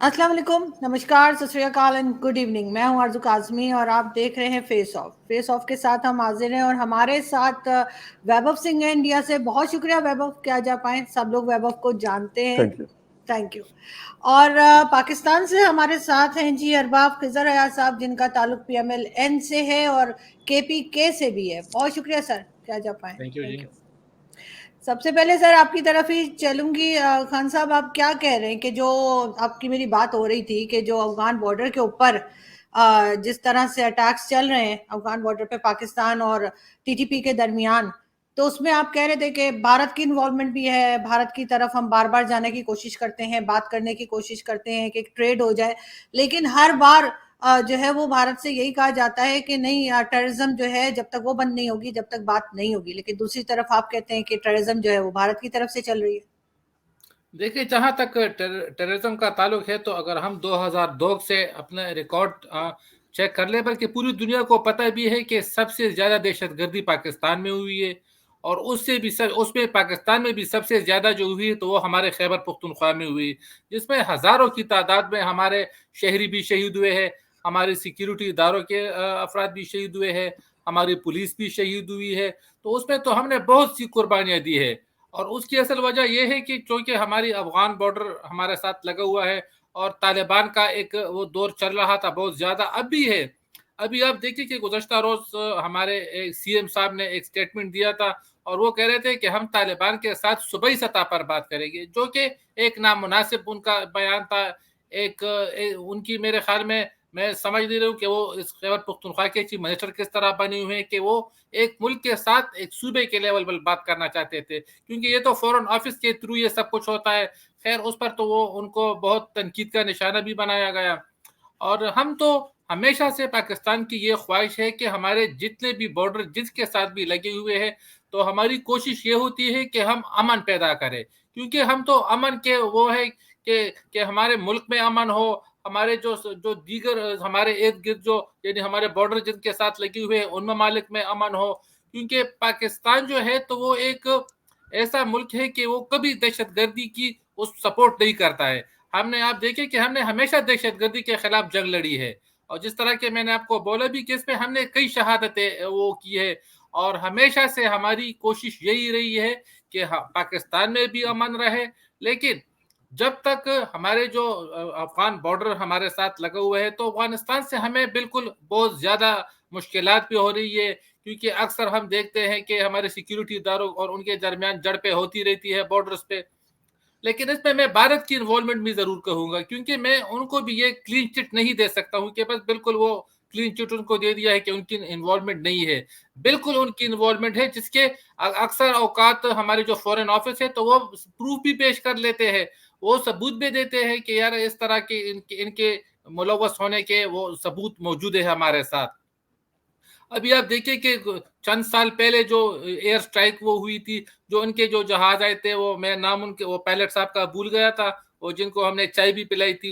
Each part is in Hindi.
अस्सलाम वालेकुम, नमस्कार, सत श्री अकाल एंड गुड इवनिंग। मैं हूं आरज़ू काज़मी और आप देख रहे हैं फेस ऑफ। फेस ऑफ के साथ हम हाजिर हैं और हमारे साथ वैभव सिंह है इंडिया से। बहुत शुक्रिया वैभव कि आज आप आए। सब लोग वैभव को जानते हैं। Thank you. Thank you. और पाकिस्तान से हमारे साथ हैं जी अरबाब खिजर हयात साहब, जिनका ताल्लुक PMLN से है और KPK से भी है। बहुत शुक्रिया सर कि आज आप आए। थैंक यू जी। Thank you. सबसे पहले सर आपकी तरफ ही चलूंगी। खान साहब, आप क्या कह रहे हैं कि जो आपकी मेरी बात हो रही थी कि जो अफगान बॉर्डर के ऊपर जिस तरह से अटैक्स चल रहे हैं अफगान बॉर्डर पे पाकिस्तान और TTP के दरमियान, तो उसमें आप कह रहे थे कि भारत की इन्वॉल्वमेंट भी है। भारत की तरफ हम बार बार जाने की कोशिश करते हैं, बात करने की कोशिश करते हैं कि ट्रेड हो जाए, लेकिन हर बार जो है वो भारत से यही कहा जाता है कि नहीं, टेररिज्म जो है जब तक वो बंद नहीं होगी, जब तक बात नहीं होगी। लेकिन दूसरी तरफ आप कहते हैं कि टेररिज्म जो है वो भारत की तरफ से चल रही है। देखिए, जहाँ तक टेररिज्म का ताल्लुक है, तो अगर हम 2002 से अपने रिकॉर्ड चेक कर ले, बल्कि पूरी दुनिया को पता भी है कि सबसे ज़्यादा दहशतगर्दी पाकिस्तान में हुई है, और उससे भी उसमें पाकिस्तान में भी सबसे ज़्यादा जो हुई है तो वो हमारे खैबर पख्तूनख्वा में हुई, जिसमें हज़ारों की तादाद में हमारे शहरी भी शहीद हुए हैं, हमारे सिक्योरिटी इदारों के अफराद भी शहीद हुए हैं, हमारी पुलिस भी शहीद हुई है। तो उसमें तो हमने बहुत सी कुर्बानियाँ दी है, और उसकी असल वजह यह है कि चूंकि हमारी अफगान बॉर्डर हमारे साथ लगा हुआ है, और तालिबान का एक वो दौर चल रहा था बहुत ज़्यादा, अब भी है। अभी आप देखिए कि गुज़श्ता रोज़ हमारे CM साहब ने एक स्टेटमेंट दिया था, और वो कह रहे थे कि हम तालिबान के साथ सूबाई सतह पर बात करेंगे, जो कि एक नामुनासिब उनका बयान था। उनकी मेरे ख्याल में, मैं समझ नहीं रहा हूँ कि वो इस खैबर पख्तूनख्वा के चीफ मिनिस्टर किस तरह बने हुए हैं कि वो एक मुल्क के साथ एक सूबे के लेवल पर बात करना चाहते थे, क्योंकि ये तो फॉरेन ऑफिस के थ्रू ये सब कुछ होता है। खैर, उस पर तो वो उनको बहुत तनकीद का निशाना भी बनाया गया। और हम तो हमेशा से, पाकिस्तान की ये ख्वाहिश है कि हमारे जितने भी बॉर्डर जिसके साथ भी लगे हुए हैं, तो हमारी कोशिश ये होती है कि हम अमन पैदा करें, क्योंकि हम तो अमन के वो है कि हमारे मुल्क में अमन हो, हमारे जो जो दीगर हमारे इर्द गिर्द जो, यानी हमारे बॉर्डर जिनके साथ लगे हुए हैं उन ममालिक में अमन हो। क्योंकि पाकिस्तान जो है तो वो एक ऐसा मुल्क है कि वो कभी दहशतगर्दी की उस सपोर्ट नहीं करता है। आप देखें कि हमने हमेशा दहशतगर्दी के खिलाफ जंग लड़ी है, और जिस तरह के मैंने आपको बोला भी कि इसमें हमने कई शहादतें वो की है, और हमेशा से हमारी कोशिश यही रही है कि पाकिस्तान में भी अमन रहे। लेकिन जब तक हमारे जो अफगान बॉर्डर हमारे साथ लगा हुआ है, तो अफगानिस्तान से हमें बिल्कुल बहुत ज़्यादा मुश्किलात भी हो रही है, क्योंकि अक्सर हम देखते हैं कि हमारे सिक्योरिटी इदारों और उनके दरमियान झड़पें होती रहती है बॉर्डर्स पे। लेकिन इसमें मैं भारत की इन्वॉल्वमेंट भी जरूर कहूंगा, क्योंकि मैं उनको भी ये क्लीन चिट नहीं दे सकता हूं कि बस बिल्कुल वो क्लीन चिट उनको दे दिया है कि उनकी इन्वॉल्वमेंट नहीं है। बिल्कुल उनकी इन्वॉल्वमेंट है, जिसके अक्सर औकात हमारे जो फॉरेन ऑफिस है तो वो प्रूफ भी पेश कर लेते हैं, वो सबूत भी देते हैं कि यार इस तरह के इनके मुलव्वस होने के वो सबूत मौजूद है हमारे साथ। अभी आप देखिए कि चंद साल पहले जो एयर स्ट्राइक वो हुई थी, जो उनके जो जहाज आए थे, वो मैं नाम उनके वो पायलट साहब का भूल गया था, वो जिनको हमने चाय भी पिलाई थी,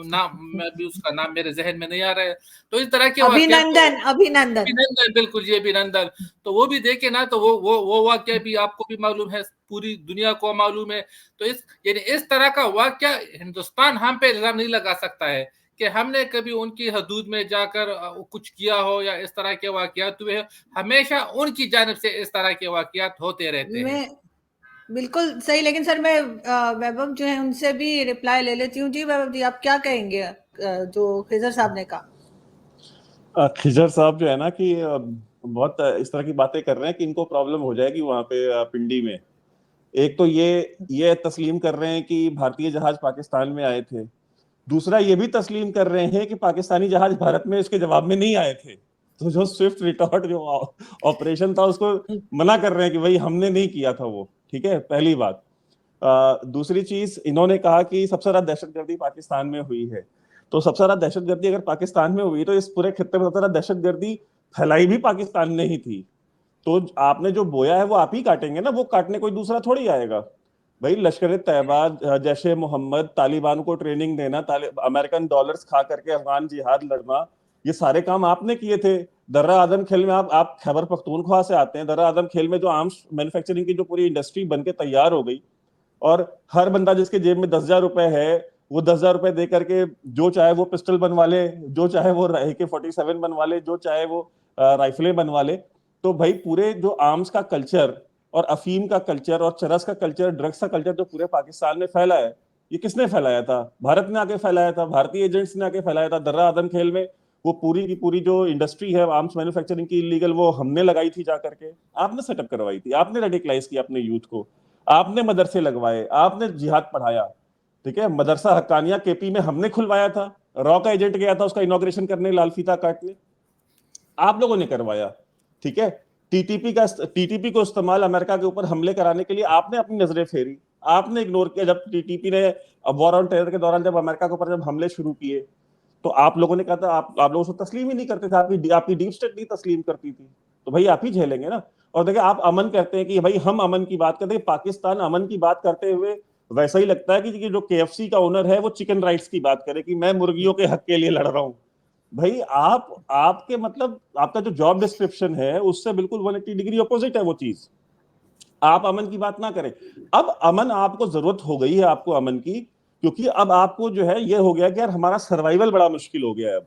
नाम मैं भी उसका नाम मेरे जहन में नहीं आ रहा है। तो इस तरह के वाकया तो अभिनंदन, अभिनंदन। अभिनंदन, बिल्कुल जी, अभिनंदन। तो वो भी देखे ना, तो वो वाकया भी आपको भी मालूम है, पूरी दुनिया को मालूम है। तो यानी इस तरह का वाकया हिंदुस्तान हम पे इल्जाम नहीं लगा सकता है कि हमने कभी उनकी हदूद में जाकर कुछ किया हो या इस तरह के वाकयात हुए हैं। हमेशा उनकी जानिब से इस तरह के वाकयात होते रहते हैं। मैं बिल्कुल सही, लेकिन सर मैं वैभव जो है उनसे भी रिप्लाई ले लेती हूँ। जी वैभव जी, आप क्या कहेंगे जो खिजर साहब ने कहा? खिजर साहब जो है ना कि बहुत इस तरह की बातें कर रहे हैं कि इनको प्रॉब्लम हो जाएगी वहां पे पिंडी में। एक तो ये तस्लीम कर रहे हैं कि भारतीय जहाज पाकिस्तान में आए थे। दूसरा ये भी तस्लीम कर रहे हैं कि पाकिस्तानी जहाज भारत में इसके जवाब में नहीं आए थे। तो जो स्विफ्ट रिटॉर्ट जो ऑपरेशन था उसको मना कर रहे हैं कि भाई हमने नहीं किया था वो। ठीक है, पहली बात। दूसरी चीज, इन्होंने कहा कि सबसे ज्यादा दहशतगर्दी पाकिस्तान में हुई है। तो सबसे ज्यादा दहशतगर्दी अगर पाकिस्तान में हुई तो इस पूरे खित्ते में सबसे ज्यादा दहशतगर्दी फैलाई भी पाकिस्तान ने ही थी। तो आपने जो बोया है वो आप ही काटेंगे ना, वो काटने कोई दूसरा थोड़ी आएगा। भाई लश्कर तैयबा, जैशे मोहम्मद, तालिबान को ट्रेनिंग देना, अमेरिकन डॉलर्स खा करके अफगान जिहाद लड़ना, ये सारे काम आपने किए थे। दर्रा आदम खेल में आप खैबर पख्तूनख्वा से आते हैं। दर्रा आदम खेल में जो आर्म्स मैन्युफैक्चरिंग की जो पूरी इंडस्ट्री बन के तैयार हो गई, और हर बंदा जिसके जेब में 10,000 रुपए है वो 10,000 रुपए दे करके जो चाहे वो पिस्टल बनवा ले, जो चाहे वो AK-47 बनवा ले, जो चाहे वो राइफलें बनवा ले। तो भाई पूरे जो आर्म्स का कल्चर और अफीम का कल्चर और चरस का कल्चर, ड्रग्स का कल्चर जो पूरे पाकिस्तान में फैला है, ये किसने फैलाया था? भारत ने आके फैलाया था, भारतीय एजेंट्स ने आके फैलाया था। दर्रा आदम खेल में वो पूरी की पूरी जो इंडस्ट्री है आर्म्स मैन्युफैक्चरिंग की इलीगल, वो हमने लगाई थी जाकर के, आपने सेटअप करवाई थी, आपने रेडिकलाइज किया अपने यूथ को, आपने मदरसे लगवाए, आपने जिहाद पढ़ाया। ठीक है, मदरसा हक्कानिया केपी में हमने खुलवाया था, रॉ का एजेंट गया था उसका इनॉग्रेशन करने लाल फीता काटने, आप लोगों ने करवाया। ठीक है, टीटीपी को इस्तेमाल अमेरिका के ऊपर हमले कराने के लिए आपने अपनी नजरें फेरी, आपने इग्नोर किया। जब टीटीपी ने वॉर ऑन टेरर के दौरान जब अमेरिका के ऊपर जब हमले शुरू किए, तो आप लोगों ने कहा था, आप लोग उसको तस्लीम ही नहीं करते थे, आपकी डीप स्टेट नहीं तस्लीम करती थी, तो भाई आप ही झेलेंगे ना। और देखिए, आप अमन कहते हैं कि भाई हम अमन की बात करते हैं, पाकिस्तान अमन की बात करते हुए वैसा ही लगता है कि जो KFC का ओनर है वो चिकन राइट्स की बात करे कि मैं मुर्गियों के हक के लिए लड़ रहा हूं। भाई आपके मतलब आपका जो जॉब डिस्क्रिप्शन है उससे बिल्कुल 180 डिग्री अपोजिट है वो चीज। आप अमन की बात ना करें। अब अमन आपको जरूरत हो गई है, आपको अमन की, क्योंकि अब आपको जो है ये हो गया कि यार हमारा सर्वाइवल बड़ा मुश्किल हो गया है अब,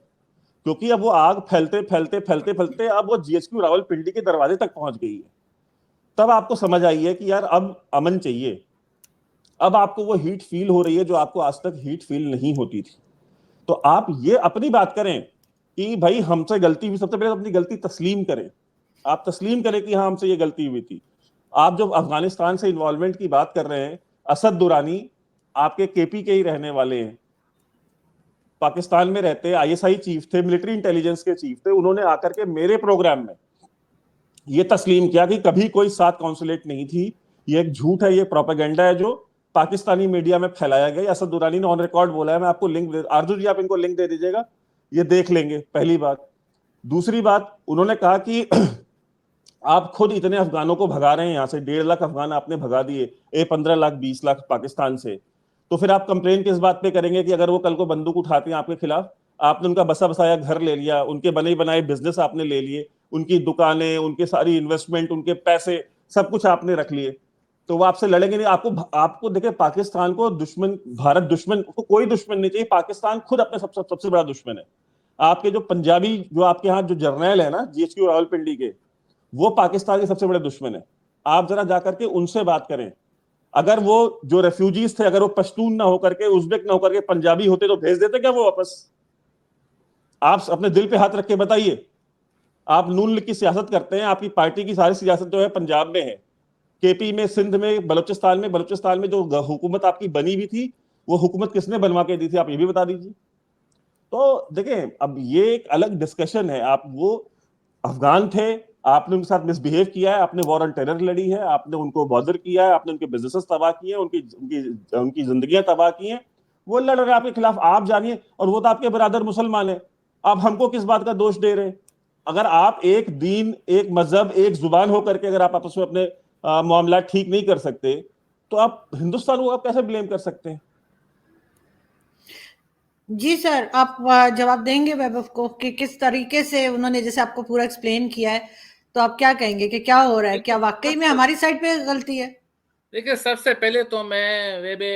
क्योंकि अब वो आग फैलते फैलते फैलते फैलते अब वो GHQ रावलपिंडी के दरवाजे तक पहुंच गई है। तब आपको समझ आई है कि यार अब अमन चाहिए। अब आपको वो हीट फील हो रही है जो आपको आज तक हीट फील नहीं होती थी। तो आप ये अपनी बात करें कि भाई हमसे गलती हुई, सबसे पहले अपनी गलती तस्लीम करें। आप तस्लीम करें कि हाँ हमसे ये गलती हुई थी। आप जो अफगानिस्तान से इन्वॉल्वमेंट की बात कर रहे हैं, असद दुरानी आपके KP के ही रहने वाले हैं, पाकिस्तान में रहते, ISI चीफ थे, मिलिट्री इंटेलिजेंस के चीफ थे। उन्होंने आकर के मेरे प्रोग्राम में ये तस्लीम किया कि कभी कोई 7 कॉन्सुलेट नहीं थी, ये एक झूठ है, ये प्रोपेगेंडा है जो पाकिस्तानी मीडिया में फैलाया गया। असद दुरानी ने ऑन रिकॉर्ड बोला है, मैं आपको लिंक दे, आरजू जी आप इनको लिंक दे दीजिएगा, ये देख लेंगे। पहली बात। दूसरी बात, उन्होंने कहा कि आप खुद इतने अफगानों को भगा रहे हैं यहां से, 1.5 लाख अफगान आपने भगा दिए, 15 लाख 20 लाख पाकिस्तान से, तो फिर आप कंप्लेन किस बात पे करेंगे कि अगर वो कल को बंदूक उठाते हैं आपके खिलाफ? आपने उनका बसा बसाया घर ले लिया, उनके बने बनाए बिजनेस आपने ले लिए, उनकी दुकानें, उनके सारी इन्वेस्टमेंट, उनके पैसे, सब कुछ आपने रख लिए, तो वो आपसे लड़ेंगे नहीं। आपको देखिए, पाकिस्तान को दुश्मन, भारत दुश्मन को कोई दुश्मन नहीं चाहिए, पाकिस्तान खुद अपने सबसे बड़ा दुश्मन है। आपके जो पंजाबी, जो आपके यहाँ जो जर्नैल है ना GHQ रावलपिंडी के, वो पाकिस्तान के सबसे बड़े दुश्मन है। आप जरा जाकर के उनसे बात करें। अगर वो जो रेफ्यूजीज थे, अगर वो पश्तून ना होकर के, उज़्बेक ना होकर के पंजाबी होते तो भेज देते क्या वो वापस? आप अपने दिल पे हाथ रख के बताइए। आप नून लीग की सियासत करते हैं, आपकी पार्टी की सारी सियासत जो है पंजाब में है, KP में, सिंध में, बलूचिस्तान में जो हुकूमत आपकी बनी हुई थी, वो हुकूमत किसने बनवा के दी थी, आप ये भी बता दीजिए। तो देखें, अब ये एक अलग डिस्कशन है। आप वो अफगान थे, आपने उनके साथ मिसबिहेव किया है, आपने वॉर ऑन टेरर लड़ी है, आपने उनको बॉदर किया है, आपने उनके बिजनेसेस तबाह किए, उनकी उनकी उनकी जिंदगियां तबाह की हैं, वो लड़ रहे हैं आपके खिलाफ, आप जानिए। और वो तो आपके बरादर मुसलमान है, आप हमको किस बात का दोष दे रहे हैं? अगर आप एक दीन, एक मजहब, एक जुबान होकर के अगर आप आपस में अपने मामला ठीक नहीं कर सकते, तो आप हिंदुस्तान को आप कैसे ब्लेम कर सकते हैं? जी सर, आप जवाब देंगे वैभव को कि किस तरीके से उन्होंने जैसे आपको पूरा एक्सप्लेन किया है, तो आप क्या कहेंगे कि क्या हो रहा है? क्या वाकई में हमारी साइड पे गलती है? देखिए, सबसे पहले तो मैं वेबे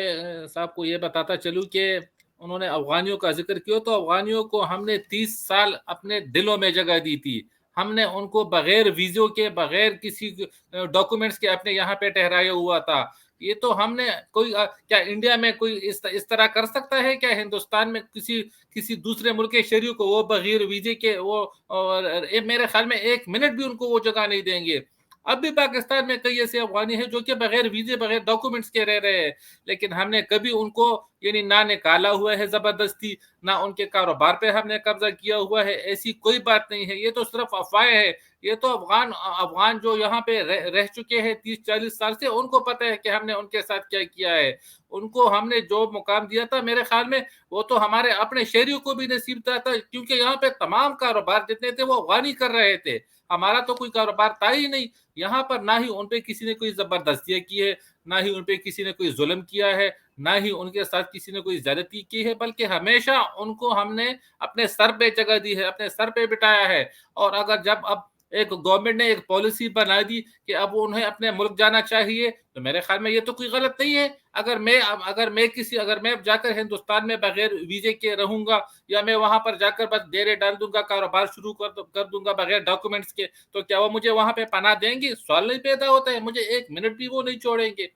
साहब को ये बताता चलूं कि उन्होंने अफगानियों का जिक्र किया, तो अफगानियों को हमने 30 साल अपने दिलों में जगह दी थी। हमने उनको बगैर वीजों के, बगैर किसी डॉक्यूमेंट्स के अपने यहाँ पे ठहराया हुआ था। ये तो हमने कोई क्या इंडिया में कोई इस तरह कर सकता है क्या? हिंदुस्तान में किसी दूसरे मुल्क के शहरियों को वो बगैर वीजे के वो, और मेरे ख्याल में 1 मिनट भी उनको वो जगह नहीं देंगे। अब भी पाकिस्तान में कई ऐसे अफगानी हैं जो कि बगैर वीजे, बगैर डॉक्यूमेंट्स के रह रहे हैं, लेकिन हमने कभी उनको यानी ना निकाला हुआ है जबरदस्ती, ना उनके कारोबार पे हमने कब्जा किया हुआ है, ऐसी कोई बात नहीं है। ये तो सिर्फ अफवाह है। ये तो अफगान जो यहाँ पे रह चुके हैं 30-40 साल से, उनको पता है कि हमने उनके साथ क्या किया है। उनको हमने जो मुकाम दिया था, मेरे ख्याल में वो तो हमारे अपने शहरियों को भी नसीब था, क्योंकि यहाँ पे तमाम कारोबार जितने थे वो अफगानी कर रहे थे। हमारा तो कोई कारोबार था ही नहीं यहाँ पर। ना ही उन पे किसी ने कोई जबरदस्तियां की है, ना ही उन पे किसी ने कोई जुल्म किया है, ना ही उनके साथ किसी ने कोई ज्यादती की है, बल्कि हमेशा उनको हमने अपने सर पे जगह दी है, अपने सर पे बिठाया है। और अगर जब अब एक गवर्नमेंट ने एक पॉलिसी बना दी कि अब उन्हें अपने मुल्क जाना चाहिए, तो मेरे ख्याल में ये तो कोई गलत नहीं है। अगर मैं जाकर हिंदुस्तान में बगैर वीजे के रहूंगा, या मैं वहां पर जाकर बस डेरे डाल दूंगा, कारोबार शुरू कर दूंगा बगैर डॉक्यूमेंट्स के, तो क्या वो मुझे वहां पे पनाह देंगे? सवाल नहीं पैदा होता है, मुझे एक मिनट भी वो नहीं छोड़ेंगे।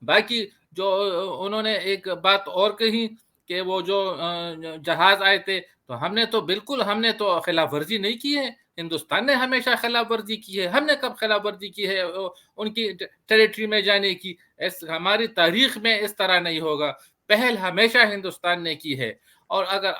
बाकी जो उन्होंने एक बात और कही कि वो जो जहाज आए थे, तो हमने तो खिलाफ वर्जी नहीं की है। हिंदुस्तान ने हमेशा खिलाफ वर्जी की है। हमने कब खिलाफ वर्जी की है उनकी टेरिटरी में जाने की? हमारी तारीख में इस तरह नहीं होगा। पहल हमेशा हिंदुस्तान ने की है। और अगर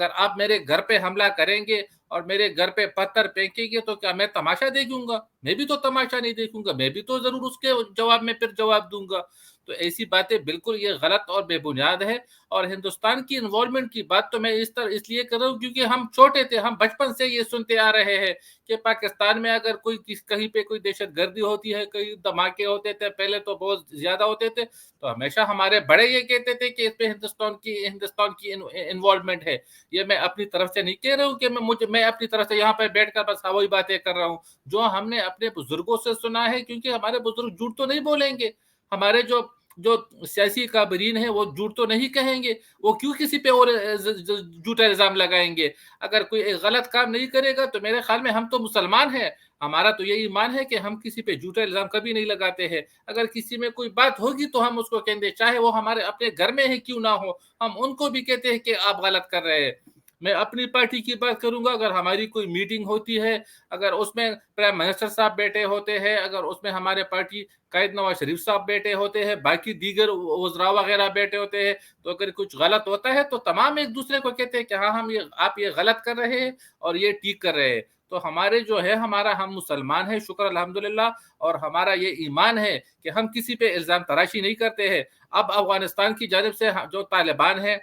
आप मेरे घर पे हमला करेंगे और मेरे घर पे पत्थर फेंकेंगे, तो क्या मैं तमाशा देखूंगा? मैं भी तो तमाशा नहीं देखूंगा, मैं भी तो जरूर उसके जवाब में फिर जवाब दूंगा। तो ऐसी बातें बिल्कुल ये गलत और बेबुनियाद है। और हिंदुस्तान की इन्वॉल्वमेंट की बात तो मैं इसलिए कर रहा हूँ क्योंकि हम छोटे थे, हम बचपन से ये सुनते आ रहे हैं कि पाकिस्तान में अगर कहीं पे कोई दहशतगर्दी होती है, कहीं धमाके होते थे, पहले तो बहुत ज्यादा होते थे, तो हमेशा हमारे बड़े ये कहते थे कि इसमें हिंदुस्तान की इन्वॉल्वमेंट है। ये मैं अपनी तरफ से नहीं कह रहा हूँ कि मैं अपनी तरफ से यहाँ पे बैठकर बस हवाई बातें कर रहा हूँ, जो हमने अपने बुजुर्गों से सुना है, क्योंकि हमारे बुजुर्ग झूठ तो नहीं बोलेंगे। हमारे जो जो सियासी काबरीन है वो झूठ तो नहीं कहेंगे। वो क्यों किसी पे और झूठा इल्जाम लगाएंगे? अगर कोई एक गलत काम नहीं करेगा तो मेरे ख्याल में हम तो मुसलमान हैं, हमारा तो ये ईमान है कि हम किसी पे झूठा इल्जाम कभी नहीं लगाते हैं। अगर किसी में कोई बात होगी तो हम उसको कहेंगे, चाहे वो हमारे अपने घर में है क्यों ना हो, हम उनको भी कहते हैं कि आप गलत कर रहे हैं। मैं अपनी पार्टी की बात करूंगा, अगर हमारी कोई मीटिंग होती है, अगर उसमें प्राइम मिनिस्टर साहब बैठे होते हैं, अगर उसमें हमारे पार्टी कायद नवाज शरीफ साहब बैठे होते हैं, बाकी दीगर वज़रा वगैरह बैठे होते हैं, तो अगर कुछ गलत होता है तो तमाम एक दूसरे को कहते हैं कि हाँ आप ये गलत कर रहे हैं और ये ठीक कर रहे हैं। तो हमारे जो है हम मुसलमान हैं, शुक्र अल्हम्दुलिल्लाह, और हमारा ये ईमान है कि हम किसी पे इल्जाम तराशी नहीं करते हैं। अब अफगानिस्तान की जानिब से जो तालिबान है,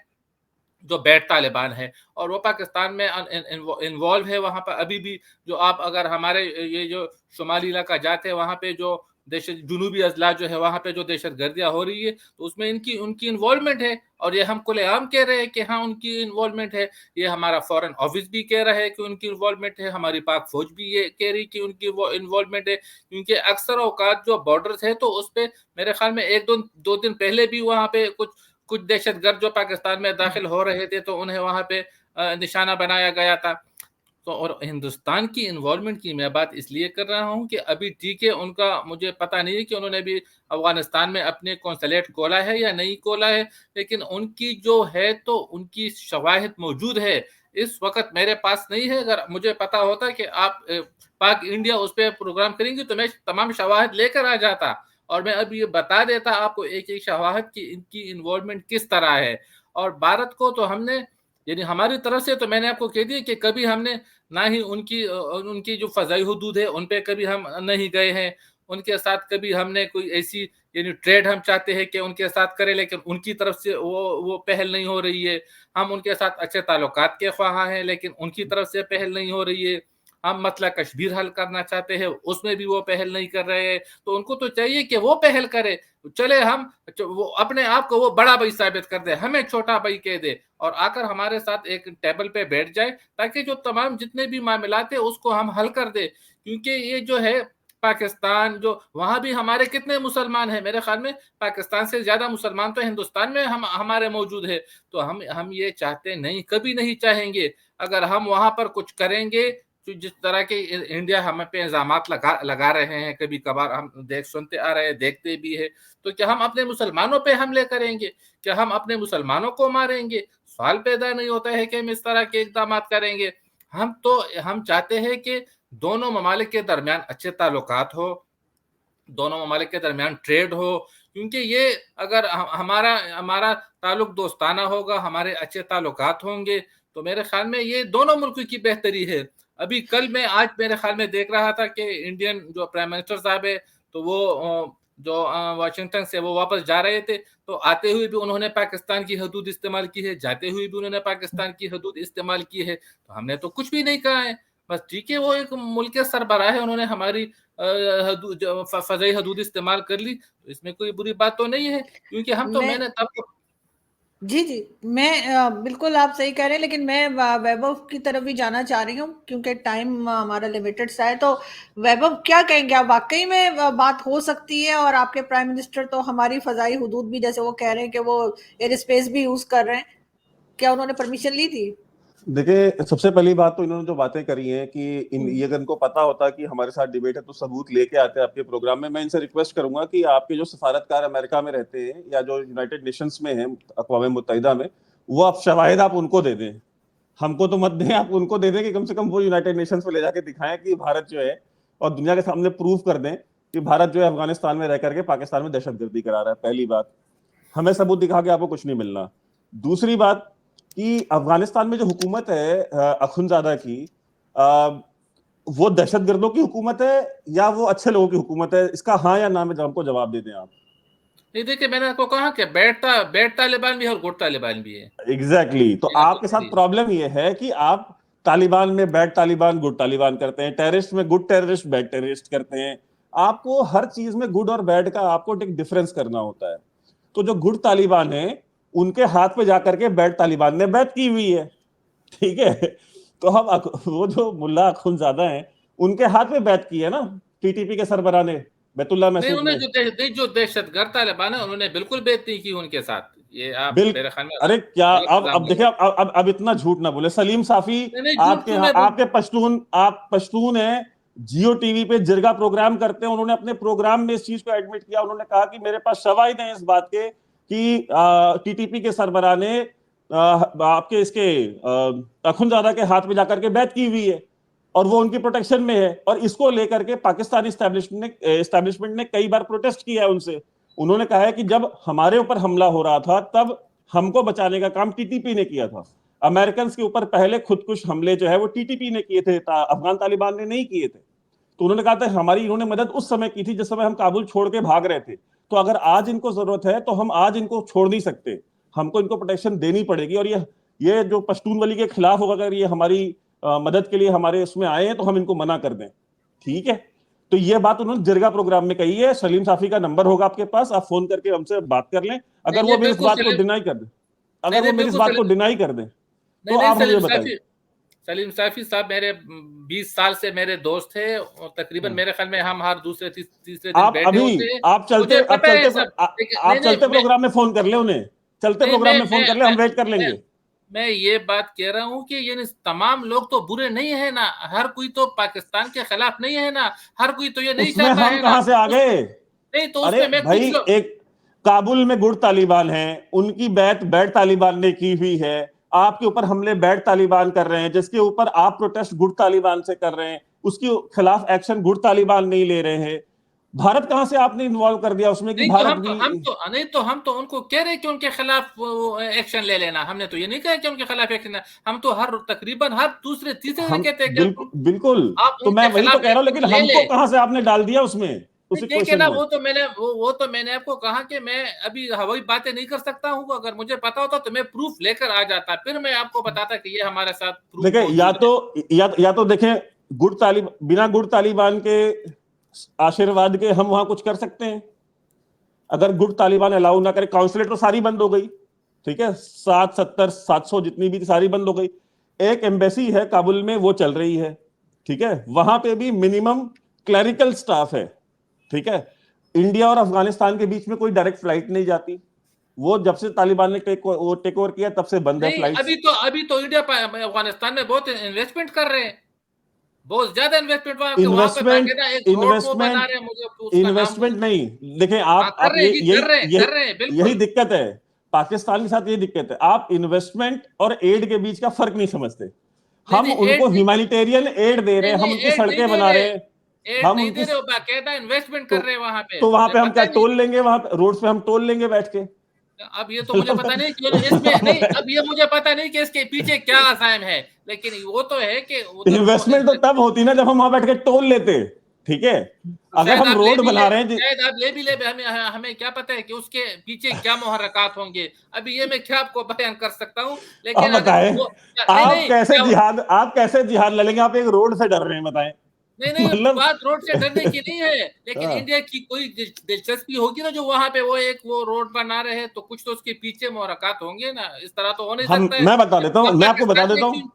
जो बैठ तालिबान है, और वो पाकिस्तान में इन्वॉल्व है, वहां पर अभी भी जो आप अगर हमारे ये जो शुमाली इलाका जाते हैं, वहां पे जो जुनूबी अजला जो है वहां पे जो दहशत गर्दियां हो रही है, तो उसमें उनकी इन्वॉल्वमेंट है। और ये हम खुलेआम कह रहे हैं कि हाँ उनकी इन्वॉल्वमेंट है। ये हमारा फॉरेन ऑफिस भी कह रहा है कि उनकी इन्वॉल्वमेंट है, हमारी पाक फौज भी ये कह रही कि उनकी वो इन्वॉल्वमेंट है। क्योंकि अक्सर औकात जो बॉर्डर्स है, तो उस पर मेरे ख्याल में एक दो दिन पहले भी वहां पे कुछ दहशतगर्द जो पाकिस्तान में दाखिल हो रहे थे, तो उन्हें वहां पे निशाना बनाया गया था। तो और हिंदुस्तान की इन्वॉल्वमेंट की मैं बात इसलिए कर रहा हूं कि अभी ठीक है, उनका मुझे पता नहीं है कि उन्होंने भी अफगानिस्तान में अपने कौंसलेट खोला है या नहीं खोला है, लेकिन उनकी जो है तो उनकी शवाहिद मौजूद है। इस वक्त मेरे पास नहीं है। अगर मुझे पता होता कि आप पाक इंडिया उस पर प्रोग्राम करेंगे तो मैं तमाम शवाहिद लेकर आ जाता, और मैं अब ये बता देता आपको एक एक शवाहिद की इनकी इन्वॉल्वमेंट किस तरह है। और भारत को तो हमने, यानी हमारी तरफ से तो मैंने आपको कह दिया कि कभी हमने ना ही उनकी जो फजाई हुदूद है उन पे कभी हम नहीं गए हैं। उनके साथ कभी हमने कोई ऐसी यानी ट्रेड हम चाहते हैं कि उनके साथ करें, लेकिन उनकी तरफ से वो पहल नहीं हो रही है। हम उनके साथ अच्छे ताल्लुकात के ख्वाह हैं, लेकिन उनकी तरफ से पहल नहीं हो रही है। हम मसला कश्मीर हल करना चाहते हैं, उसमें भी वो पहल नहीं कर रहे हैं। तो उनको तो चाहिए कि वो पहल करे। चले वो अपने आप को वो बड़ा भाई साबित कर दे, हमें छोटा भाई कह दे, और आकर हमारे साथ एक टेबल पे बैठ जाए, ताकि जो तमाम जितने भी मामलात है उसको हम हल कर दे। क्योंकि ये जो है पाकिस्तान, जो वहां भी हमारे कितने मुसलमान हैं, मेरे ख्याल में पाकिस्तान से ज्यादा मुसलमान तो हिंदुस्तान में हमारे मौजूद है। तो हम ये चाहते नहीं, कभी नहीं चाहेंगे। अगर हम वहां पर कुछ करेंगे, तो जिस तरह के इंडिया हमें पे इल्जामात लगा रहे हैं, कभी कभार हम सुनते आ रहे हैं, देखते भी है, तो क्या हम अपने मुसलमानों पे हमले करेंगे? क्या हम अपने मुसलमानों को मारेंगे? सवाल पैदा नहीं होता है कि हम इस तरह के इकदाम करेंगे। हम चाहते हैं कि दोनों ममालिक के दरमियान अच्छे ताल्लुकात हो, दोनों ममालिक के दरमियान ट्रेड हो। क्योंकि ये अगर हमारा ताल्लुक दोस्ताना होगा, हमारे अच्छे ताल्लुकात होंगे, तो मेरे ख्याल में ये दोनों मुल्क की बेहतरी है। अभी आज मेरे ख्याल में देख रहा था कि इंडियन जो प्राइम मिनिस्टर साहब है, तो वो जो वाशिंगटन से वो वापस जा रहे थे, तो आते हुए भी उन्होंने पाकिस्तान की हदूद इस्तेमाल की है, जाते हुए भी उन्होंने पाकिस्तान की हदूद इस्तेमाल की है। तो हमने तो कुछ भी नहीं कहा है। बस ठीक है, वो एक मुल्क के सरबराह है, उन्होंने हमारी फजाई हदूद इस्तेमाल कर ली, तो इसमें कोई बुरी बात तो नहीं है। क्योंकि हम तो मैंने तब जी, जी। मैं बिल्कुल आप सही कह रहे हैं, लेकिन मैं वैभव की तरफ भी जाना चाह रही हूँ क्योंकि टाइम हमारा लिमिटेड सा है। तो वैभव क्या कहेंगे आप, वाक़ई में बात हो सकती है? और आपके प्राइम मिनिस्टर तो हमारी फ़ज़ाई हुदूद भी, जैसे वो कह रहे हैं कि वो एयर स्पेस भी यूज़ कर रहे हैं। क्या उन्होंने परमिशन ली थी? देखिए, सबसे पहली बात तो इन्होंने जो बातें करी हैं कि हुँ। ये अगर इनको पता होता कि हमारे साथ डिबेट है तो सबूत लेके आते आपके प्रोग्राम में। मैं इनसे रिक्वेस्ट करूंगा कि आपके जो सफारतकार अमेरिका में रहते हैं या जो यूनाइटेड नेशंस में हैं, अक़वाम मुत्तहिदा में, वो आप शवाहिद आप उनको दे दें। हमको तो मत दें, आप उनको दे दें कि कम से कम वो यूनाइटेड नेशंस में ले जाके दिखाएं कि भारत जो है, और दुनिया के सामने प्रूव कर दें कि भारत जो है अफगानिस्तान में रह करके पाकिस्तान में दहशतगर्दी करा रहा है। पहली बात, हमें सबूत दिखा के आपको कुछ नहीं मिलना। दूसरी बात कि अफगानिस्तान में जो हुकूमत है अखुंजादा की, वो दहशतगर्दों की हुकूमत है या वो अच्छे लोगों की हुकूमत है? इसका हाँ या ना में हमको जवाब दे दें आप। नहीं, देखिए मैंने आपको कहा कि बैड तालिबान भी है और गुड तालिबान भी है। एग्जैक्टली तो ये आपको आपके कह साथ दिया। प्रॉब्लम ये है कि आप तालिबान में बैड तालिबान गुड तालिबान करते हैं, टेररिस्ट में गुड टेररिस्ट बैड टेररिस्ट करते हैं। आपको हर चीज में गुड और बैड का आपको एक डिफरेंस करना होता है। तो जो गुड तालिबान है, उनके हाथ पे जाकर के बैड तालिबान ने बैत की हुई है, ठीक है। तो हम वो जो मुल्ला अखुंजादा है, उनके हाथ में बैत की है ना टीटीपी के सरबराह ने, बैतुल्लाह नहीं, महसूद उन्होंने ने। जो दहशतगर्द तालिबान है उन्होंने बिल्कुल बेइज्जती नहीं की उनके साथ। ये आप बिल मेरे ख्याल में अरे क्या, गलत इल्जाम अब लगा देखिए, रहे हैं। अब इतना झूठ ना बोले सलीम साफी। नहीं, नहीं, झूठ आपके क्यों यहाँ मैं बोल। आपके पश्तून, आप पश्तून हैं, जियो टीवी पे जिरगा प्रोग्राम करते हैं। उन्होंने अपने प्रोग्राम में इस चीज को एडमिट किया। उन्होंने कहा कि मेरे पास शवाहिद हैं इस बात के कि टीटीपी के सरबराह ने आपके इसके अखुंजादा के हाथ में जाकर के बैत की हुई है और वो उनकी प्रोटेक्शन में है। और इसको लेकर के पाकिस्तानी एस्टैब्लिशमेंट ने कई बार प्रोटेस्ट किया है उनसे। उन्होंने कहा है कि जब हमारे ऊपर हमला हो रहा था तब हमको बचाने का काम टीटीपी ने किया था। अमेरिकन के ऊपर पहले खुदकुश हमले जो है वो टीटीपी ने किए थे, अफगान तालिबान ने नहीं किए थे। तो उन्होंने कहा था हमारी इन्होंने मदद उस समय की थी जिस समय हम काबुल छोड़ के भाग रहे थे। तो अगर आज इनको जरूरत है तो हम आज इनको छोड़ नहीं सकते, हमको इनको प्रोटेक्शन देनी पड़ेगी। और ये जो पश्तून वली के खिलाफ होगा, अगर ये हमारी मदद के लिए हमारे उसमें आए हैं तो हम इनको मना कर दें, ठीक है। तो ये बात उन्होंने जिरगा प्रोग्राम में कही है। सलीम साफी का नंबर होगा आपके पास, आप फोन करके हमसे बात कर लें। नहीं, अगर वो नहीं, मेरी इस बिल्कुल बात को सलीम। डिनाई कर दे, नहीं, अगर वो नहीं, मेरी इस बिल्कुल बात को सलीम। डिनाई कर दे तो नहीं, नहीं, आप हमें बताएं। सलीम साफी साहब मेरे 20 साल से मेरे दोस्त थे और तकरीबन मेरे ख्याल में हम हर दूसरे तीसरे दिन आप बैठे अभी होते हैं। आप चलते मुझे आप पता है चलते सब। लेकिन नहीं, आप नहीं, चलते प्रोग्राम में फोन कर ले उन्हें, चलते नहीं, प्रोग्राम में फोन कर ले, हम वेट कर मैं लेंगे। मैं ये बात कह रहा हूँ कि ये तमाम लोग तो बुरे नहीं है ना, हर कोई तो पाकिस्तान के खिलाफ नहीं है ना, हर कोई तो ये नहीं उसमें चाहता हम है ना। कहां से आ उसमें गए? नहीं, तो अरे उसमें मैं कुछ भाई, लोग। एक काबुल में गुड़ तालिबान है, उनकी बैत बैड तालिबान ने की हुई है। आपके ऊपर हमले बैड तालिबान कर रहे हैं, जिसके ऊपर आप प्रोटेस्ट गुड़ तालिबान से कर रहे हैं, उसके खिलाफ एक्शन गुड़ तालिबान नहीं ले रहे हैं। भारत कहां से आपने इन्वॉल्व कर दिया उसमें कि नहीं, तो भारत भी। हम तो उनको कह रहे हैं कि उनके खिलाफ एक्शन ले लेना। हमने तो ये नहीं कहा कि उनके खिलाफ एक्शन। हम तो तकरीबन हर दूसरे तीसरे दिन हम कहते हैं कि बिल्कुल बिल्कुल, आप तो मैं उनके वही तो खिलाफ कह रहा हूं, लेकिन एक्शन ले ले। हमको कहां से आपने डाल दिया उसमें, उस नहीं, देखिए इक्वेशन ना, में। वो तो मैंने आपको कहा कि मैं अभी हवाई बातें नहीं कर सकता हूँ। अगर मुझे पता होता तो मैं प्रूफ लेकर आ जाता, फिर मैं आपको बताता कि ये हमारे साथ प्रूफ देखें, मौजूद है। या तो देखें, बिना गुड़ तालिबान के आशीर्वाद के हम वहां कुछ कर सकते हैं? अगर गुड तालिबान अलाउ ना करे, काउंसलेट तो सारी बंद हो गई, ठीक है, 700 जितनी भी थी सारी बंद हो गई। एक एम्बेसी है काबुल में, वो चल रही है, ठीक है, वहां पे भी मिनिमम क्लरिकल स्टाफ है, ठीक है। इंडिया और अफगानिस्तान के बीच में कोई डायरेक्ट फ्लाइट नहीं जाती, वो जब से तालिबान ने टेक ओवर किया तब से बंद है नहीं, फ्लाइट्स। अभी तो इंडिया अफगानिस्तान में बहुत इन्वेस्टमेंट कर रहे हैं, बहुत ज्यादा इन्वेस्टमेंट। वहां पे इन्वेस्टमेंट बाकायदा एक रोड वो बना रहे हैं, मुझे उसका नाम इन्वेस्टमेंट नहीं, देखें हाँ, आप कर रहे ये हैं जी, यही यही कर रहे हैं यही बिल्कुल। दिक्कत है पाकिस्तान के साथ, ये दिक्कत है, आप इन्वेस्टमेंट और एड के बीच का फर्क नहीं समझते। नहीं, हम नहीं, उनको एड नहीं, ह्यूमैनिटेरियन एड दे रहे नहीं, हैं, हम नहीं, उनकी एड नहीं सड़कें दे बना रहे, रहे हैं, एड हम नहीं उनकी दे रहे, वो बाकायदा इन्वेस्टमेंट तो कर रहे हैं वहां पे, तो वहां मुझे पे हम पता क्या ही नहीं। टोल लेंगे? वहां पे रोड्स पे हम टोल लेंगे बैठ के? अब ये तो मुझे पता नहीं कि इसमें नहीं, अब ये मुझे पता नहीं कि इसके पीछे क्या असाइम है, लेकिन वो तो है कि उधर वो इन्वेस्टमेंट तो तब होती ना जब हम वहां बैठ के टोल लेते, ठीक है। अगर हम रोड बना रहे हैं शायद आप ले भी ले, हमें हमें क्या पता है कि उसके पीछे क्या मुहर्रकात होंगे। अभी ये मैं क्या आपको बयान कर सकता हूँ, लेकिन आप अगर बताएं, वो नहीं, नहीं, क्या आप कैसे जिहाद लड़ेंगे? आप एक रोड से डर रहे हैं, बताएं। नहीं मतलब बात रोड से डरने की नहीं है, लेकिन हाँ। इंडिया की कोई दिलचस्पी होगी ना जो वहां पे वो रोड बना रहे हैं, तो कुछ तो उसके पीछे मुहर्रकात होंगे ना, इस तरह तो हो नहीं सकता है। मैं बता देता हूँ, हम मैं आपको बता पाकिस्तान में देता क्यों? हूँ,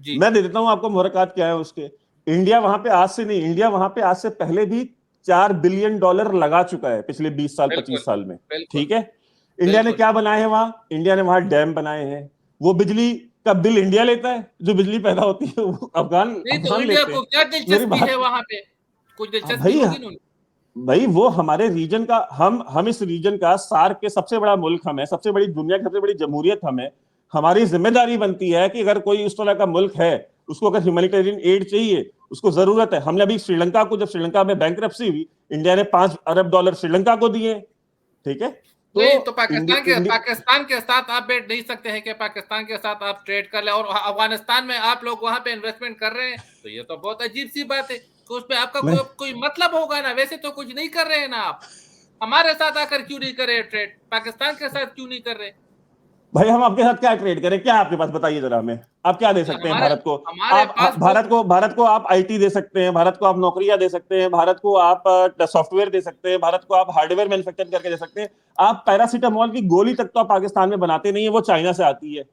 जी मैं दे देता हूँ आपको मुहर्रकात क्या है उसके। इंडिया वहां पे आज से नहीं, इंडिया वहां पे आज से पहले भी $4 बिलियन लगा चुका है पिछले 20 साल बिल्कुल 25 साल में। बिल्कुल ठीक है, इंडिया ने बिल्कुल। क्या बनाए हैं वहां? इंडिया ने वहां डैम बनाए हैं। वो बिजली का बिल इंडिया लेता है, जो बिजली पैदा होती है वो अफगान नहीं तो अफगान इंडिया लेते को हैं। क्या मेरी दिलचस्पी है बात, वहां पे? कुछ हाँ दिलचस्पी भाई, होगी ना उनकी। भाई वो हमारे रीजन का, हम इस रीजन का, सार्क के सबसे बड़ा मुल्क हम है, सबसे बड़ी दुनिया की सबसे बड़ी जमहूरियत हम है। हमारी जिम्मेदारी बनती है कि अगर कोई इस तरह का मुल्क है, उसको अगर ह्यूमैनिटेरियन एड चाहिए, उसको जरूरत है। हमने अभी श्रीलंका को, जब श्रीलंका में बैंकरप्सी हुई, इंडिया ने $5 अरब श्रीलंका को दिए। ठीक है, नहीं तो तो पाकिस्तान के साथ आप बैठ नहीं सकते हैं कि पाकिस्तान के साथ आप ट्रेड कर ले, और अफगानिस्तान में आप लोग वहां पे इन्वेस्टमेंट कर रहे हैं, तो ये तो बहुत अजीब सी बात है कि उसमें आपका नहीं कोई मतलब होगा ना। वैसे तो कुछ नहीं कर रहे हैं ना आप, हमारे साथ आकर क्यों नहीं कर रहे ट्रेड, पाकिस्तान के साथ क्यों नहीं कर रहे? भाई, हम आपके साथ क्या ट्रेड करें? क्या आपके पास, बताइए जरा हमें, आप क्या दे सकते हैं हमारे भारत को? हमारे पास भारत को आप आईटी दे सकते हैं, भारत को आप नौकरियां दे सकते हैं, भारत को आप सॉफ्टवेयर दे सकते हैं, भारत को आप हार्डवेयर मैन्युफैक्चर करके दे सकते हैं। आप पैरासीटामोल की गोली तक तो आप पाकिस्तान में बनाते नहीं है, वो चाइना से आती है।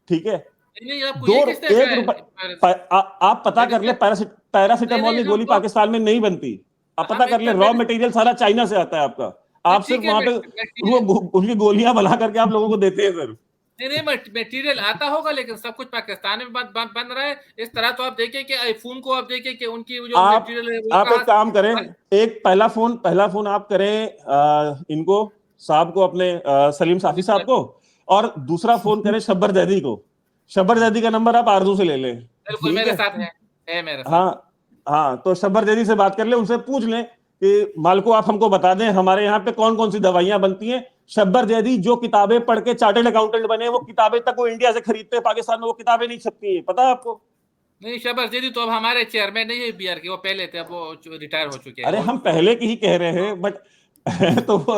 ठीक है, नहीं आपको दो ये किसने कहा एक है? रुपए, आप पता कर ले, मेडिसिन नहीं पैरासीटामोल नहीं की हम गोली तो पाकिस्तान में नहीं बनती। आप पता हम कर ले, इतना रॉ मेडिसिन मटेरियल सारा चाइना से आता है आपका। आप सिर्फ ठीक है, वहां पे वो मटेरियल उनकी गोलियां बना करके आप लोगों को देते हैं सर। नहीं मटेरियल आता होगा, लेकिन सब कुछ पाकिस्तान में बन रहा है। इस तरह तो आप देखें कि आईफोन को आप देखें कि उनकी जो आप मटेरियल है वो आप कहाँ एक काम करें, बन। एक पहला फोन आप करें इनको, साहब को, अपने सलीम साफी साहब को, और दूसरा फोन करें शब्बर जैदी को। शब्बर जैदी का नंबर आप आरजू से ले लें। बिल्कुल ठीक मेरे है, साथ है मेरे साथ। हाँ हाँ, तो शब्बर जैदी से बात कर ले, उनसे पूछ लें कि मालको आप हमको बता दें हमारे यहाँ पे कौन कौन सी दवाइयां बनती हैं। शब्बर जैदी जो किताबें पढ़ के चार्टर्ड अकाउंटेंट बने, वो किताबें तक वो इंडिया से खरीदते हैं, पाकिस्तान में वो किताबें नहीं छपती हैं, पता है आपको? नहीं शहबाज अफरीदी तो अब हमारे चेयरमैन नहीं है बीआर के, वो पहले थे, अब वो रिटायर हो चुके हैं अरे वो। हम पहले की ही कह रहे हैं, बट तो वो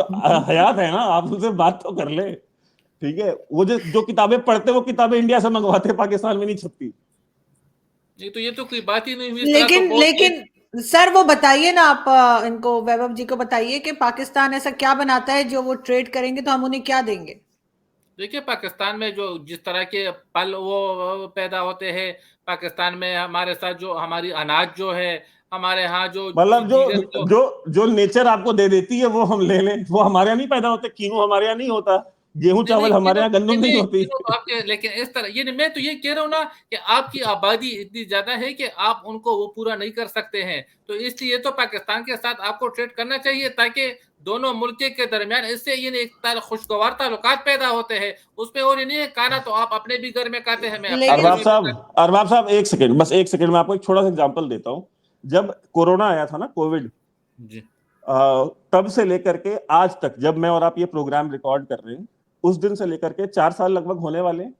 हयात है ना, आप उनसे बात तो कर ले। ठीक है, वो जो किताबें पढ़ते, वो किताबें इंडिया से मंगवाते, पाकिस्तान में नहीं छपती। नहीं तो ये तो कोई बात ही नहीं हुई, इस तरह तो लेकिन बहुत ये। लेकिन सर वो बताइए ना, आप इनको, वैभव जी को बताइए कि पाकिस्तान ऐसा क्या बनाता है जो वो ट्रेड करेंगे तो हम उन्हें क्या देंगे? देखिए पाकिस्तान में जो जिस तरह के फल वो पैदा होते हैं, पाकिस्तान में हमारे साथ जो हमारी अनाज जो है, हमारे यहाँ जो मतलब जो चीजें जो जो जो नेचर आपको दे देती है वो हम ले लें, वो हमारे यहाँ नहीं पैदा होते। कीनू हमारे यहाँ नहीं होता, गेहूं नहीं चावल हमारे यहाँ, गंदम नहीं होती। तीनों तो आपके, लेकिन इस तरह ये नहीं, मैं तो ये कह रहा हूँ ना कि आपकी आबादी इतनी ज्यादा है कि आप उनको वो पूरा नहीं कर सकते हैं, तो इसलिए तो पाकिस्तान के साथ आपको ट्रेड करना चाहिए, ताकि दोनों मुल्क के दरमियान इससे ये एक खुशगवार ताल्लुकात पैदा होते हैं उसमें। और ये नहीं है खाना तो आप अपने भी घर में खाते हैं, मैं अपने घर में भी खाते। अरबाब साहब, एक सेकंड, बस एक सेकंड, मैं आपको एक छोटा सा एग्जांपल देता हूँ। जब कोरोना आया था ना, कोविड, जी तब से लेकर के आज तक, जब मैं और आप ये प्रोग्राम रिकॉर्ड कर रहे हैं, उस दिन से लेकर के 4 साल लगभग होने वाले हैं।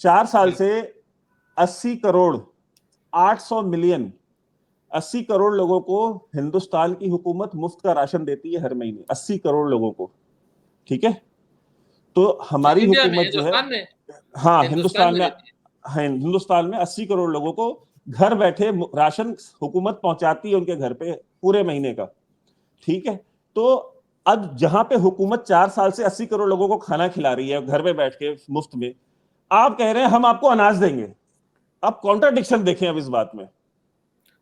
4 साल से 80 करोड़ 800 मिलियन 80 करोड़ लोगों को हिंदुस्तान की हुकूमत मुफ्त का राशन देती है हर महीने, 80 करोड़ लोगों को। ठीक है, तो हमारी इंडिया में, हुकूमत जो है, हिंदुस्तान में, हाँ हिंदुस्तान में देती हिंदुस्तान में 80 करोड़ लोगों को घर बैठे राशन हुकूमत पहुंचाती है उनके घर पे पूरे महीने का। ठीक है, तो अब जहां पे हुकूमत 4 साल से 80 करोड़ लोगों को खाना खिला रही है घर में बैठ के मुफ्त में, आप कह रहे हैं हम आपको अनाज देंगे। आप कॉन्ट्राडिक्शन देखें अब इस बात में।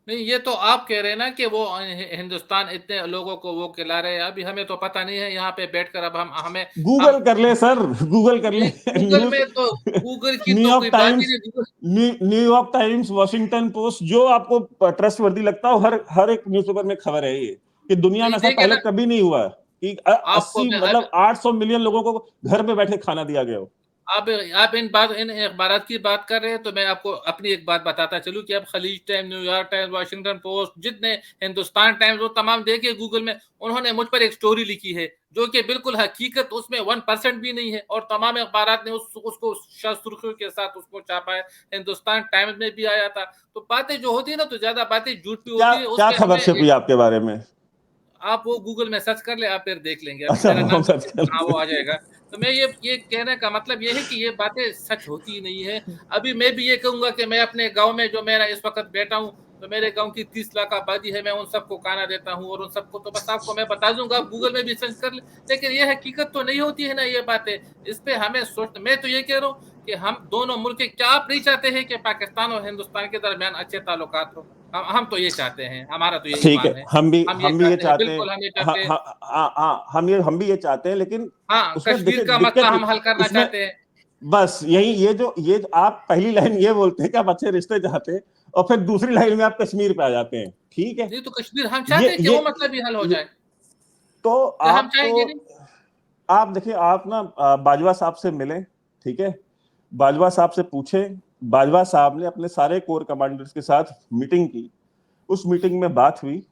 नहीं, ये तो आप कह रहे हैं ना कि वो हिंदुस्तान इतने लोगों को वो खिला रहे हैं, अभी हमें तो पता नहीं है यहाँ पे बैठकर, अब हम हमें गूगल हम कर ले सर, गूगल कर ले। गूगल न्यूज, में तो, गूगल की तो न्यूयॉर्क कोई बात ही टाइम्स, नहीं, Google. New York times, Washington post, जो आपको ट्रस्ट वर्दी लगता हो, हर हर एक न्यूज़पेपर में खबर है ये, कि दुनिया में नहीं ऐसा देखे पहले ना कभी नहीं हुआ कि आपको 80 मैं मतलब 800 मिलियन लोगों को घर पे बैठे खाना दिया गया हो। आप इन अखबार की बात कर रहे हैं, तो मैं आपको अपनी एक बात बताता चलूं कि अब Khaleej Times, New York times, Washington post, जितने, हिंदुस्तान टाइम्स, वो तमाम देखिए गूगल में, उन्होंने मुझ पर एक स्टोरी लिखी है जो कि बिल्कुल हकीकत उसमें 1% भी नहीं है, और तमाम अखबार ने उसको सुर्खियों के साथ उसको छापा है। हिंदुस्तान टाइम्स में भी आया था। तो बातें जो होती है ना, तो ज्यादा बातें झूठ भी क्या होती है, उस क्या पर खबर हमें छपी आपके बारे में? आप वो गूगल में सर्च कर ले, आप फिर देख लेंगे, अभी अच्छा, मेरा हम नाम सर्च कर हाँ वो आ लेंगे। जाएगा। तो मैं ये कहने का मतलब ये है कि ये बातें सच होती ही नहीं है। अभी मैं भी ये कहूंगा कि मैं अपने गांव में जो मेरा इस वक्त बैठा हूँ, तो मेरे गांव की 30 लाख आबादी है, मैं उन सबको खाना देता हूं और उन सबको तो बस आपको मैं बता दूंगा, आप गूगल में भी सर्च कर ले। लेकिन ये हकीकत तो नहीं होती है ना ये बातें। इस पे हमें सोच, मैं तो ये कह रहा हूँ कि हम दोनों मुल्क, क्या आप नहीं चाहते हैं कि पाकिस्तान और हिंदुस्तान के दरमियान अच्छे ताल्लुकात हो? हम तो ये चाहते हैं, हमारा तो ये ठीक है, ईमान है। हम भी ये हैं, चाहते हैं। बिल्कुल हम ये हाँ चाहते हैं। हाँ हाँ, हम भी ये चाहते हैं, लेकिन हाँ, उसमें कश्मीर देखिए का मसला दिक्कत हम हल करना इसमें, चाहते हैं। बस यही, ये जो आप पहली लाइन ये बोलते हैं कि आप अच्छे रिश्ते चाहते हैं, और फिर दूसरी लाइन में आप कश्मीर पे आ जाते हैं। ठीक है, नहीं तो कश्मीर हम चाहते हैं कि वो मसला भी हल हो ये जाए। तो क्या हम आप चाहेंगे नहीं? आप देखिए, आप ना बाजवा साहब से मिलें, ठीक है, बाजवा साहब से पूछें। बाजवा साहब ने अपने सारे कोर कमांडर्स के साथ मीटिंग की, उस मीटिंग में बात हुई,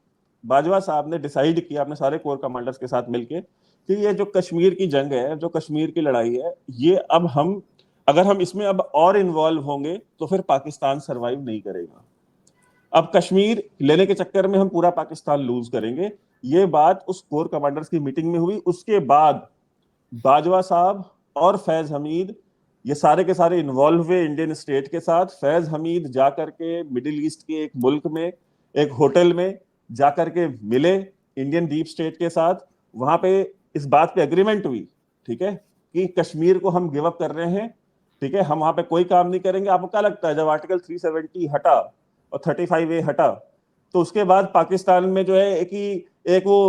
बाजवा साहब ने डिसाइड किया अपने सारे कोर कमांडर्स के साथ मिलके कि ये जो कश्मीर की जंग है, जो कश्मीर की लड़ाई है, ये अब हम, अगर हम इसमें अब और इन्वॉल्व होंगे तो फिर पाकिस्तान सरवाइव नहीं करेगा। अब कश्मीर लेने के चक्कर में हम पूरा पाकिस्तान लूज करेंगे। ये बात उस कोर कमांडर्स की मीटिंग में हुई। उसके बाद बाजवा साहब और फैज हमीद, ये सारे के सारे इन्वॉल्व हुए इंडियन स्टेट के साथ। फैज हमीद जाकर के मिडिल ईस्ट के एक मुल्क में, एक होटल में जाकर के मिले इंडियन डीप स्टेट के साथ। वहां पे इस बात पे एग्रीमेंट हुई, ठीक है, कि कश्मीर को हम गिव अप कर रहे हैं, ठीक है, हम वहां पे कोई काम नहीं करेंगे। आपको क्या लगता है, जब आर्टिकल 370 हटा और 35A हटा, तो उसके बाद पाकिस्तान में जो है एक वो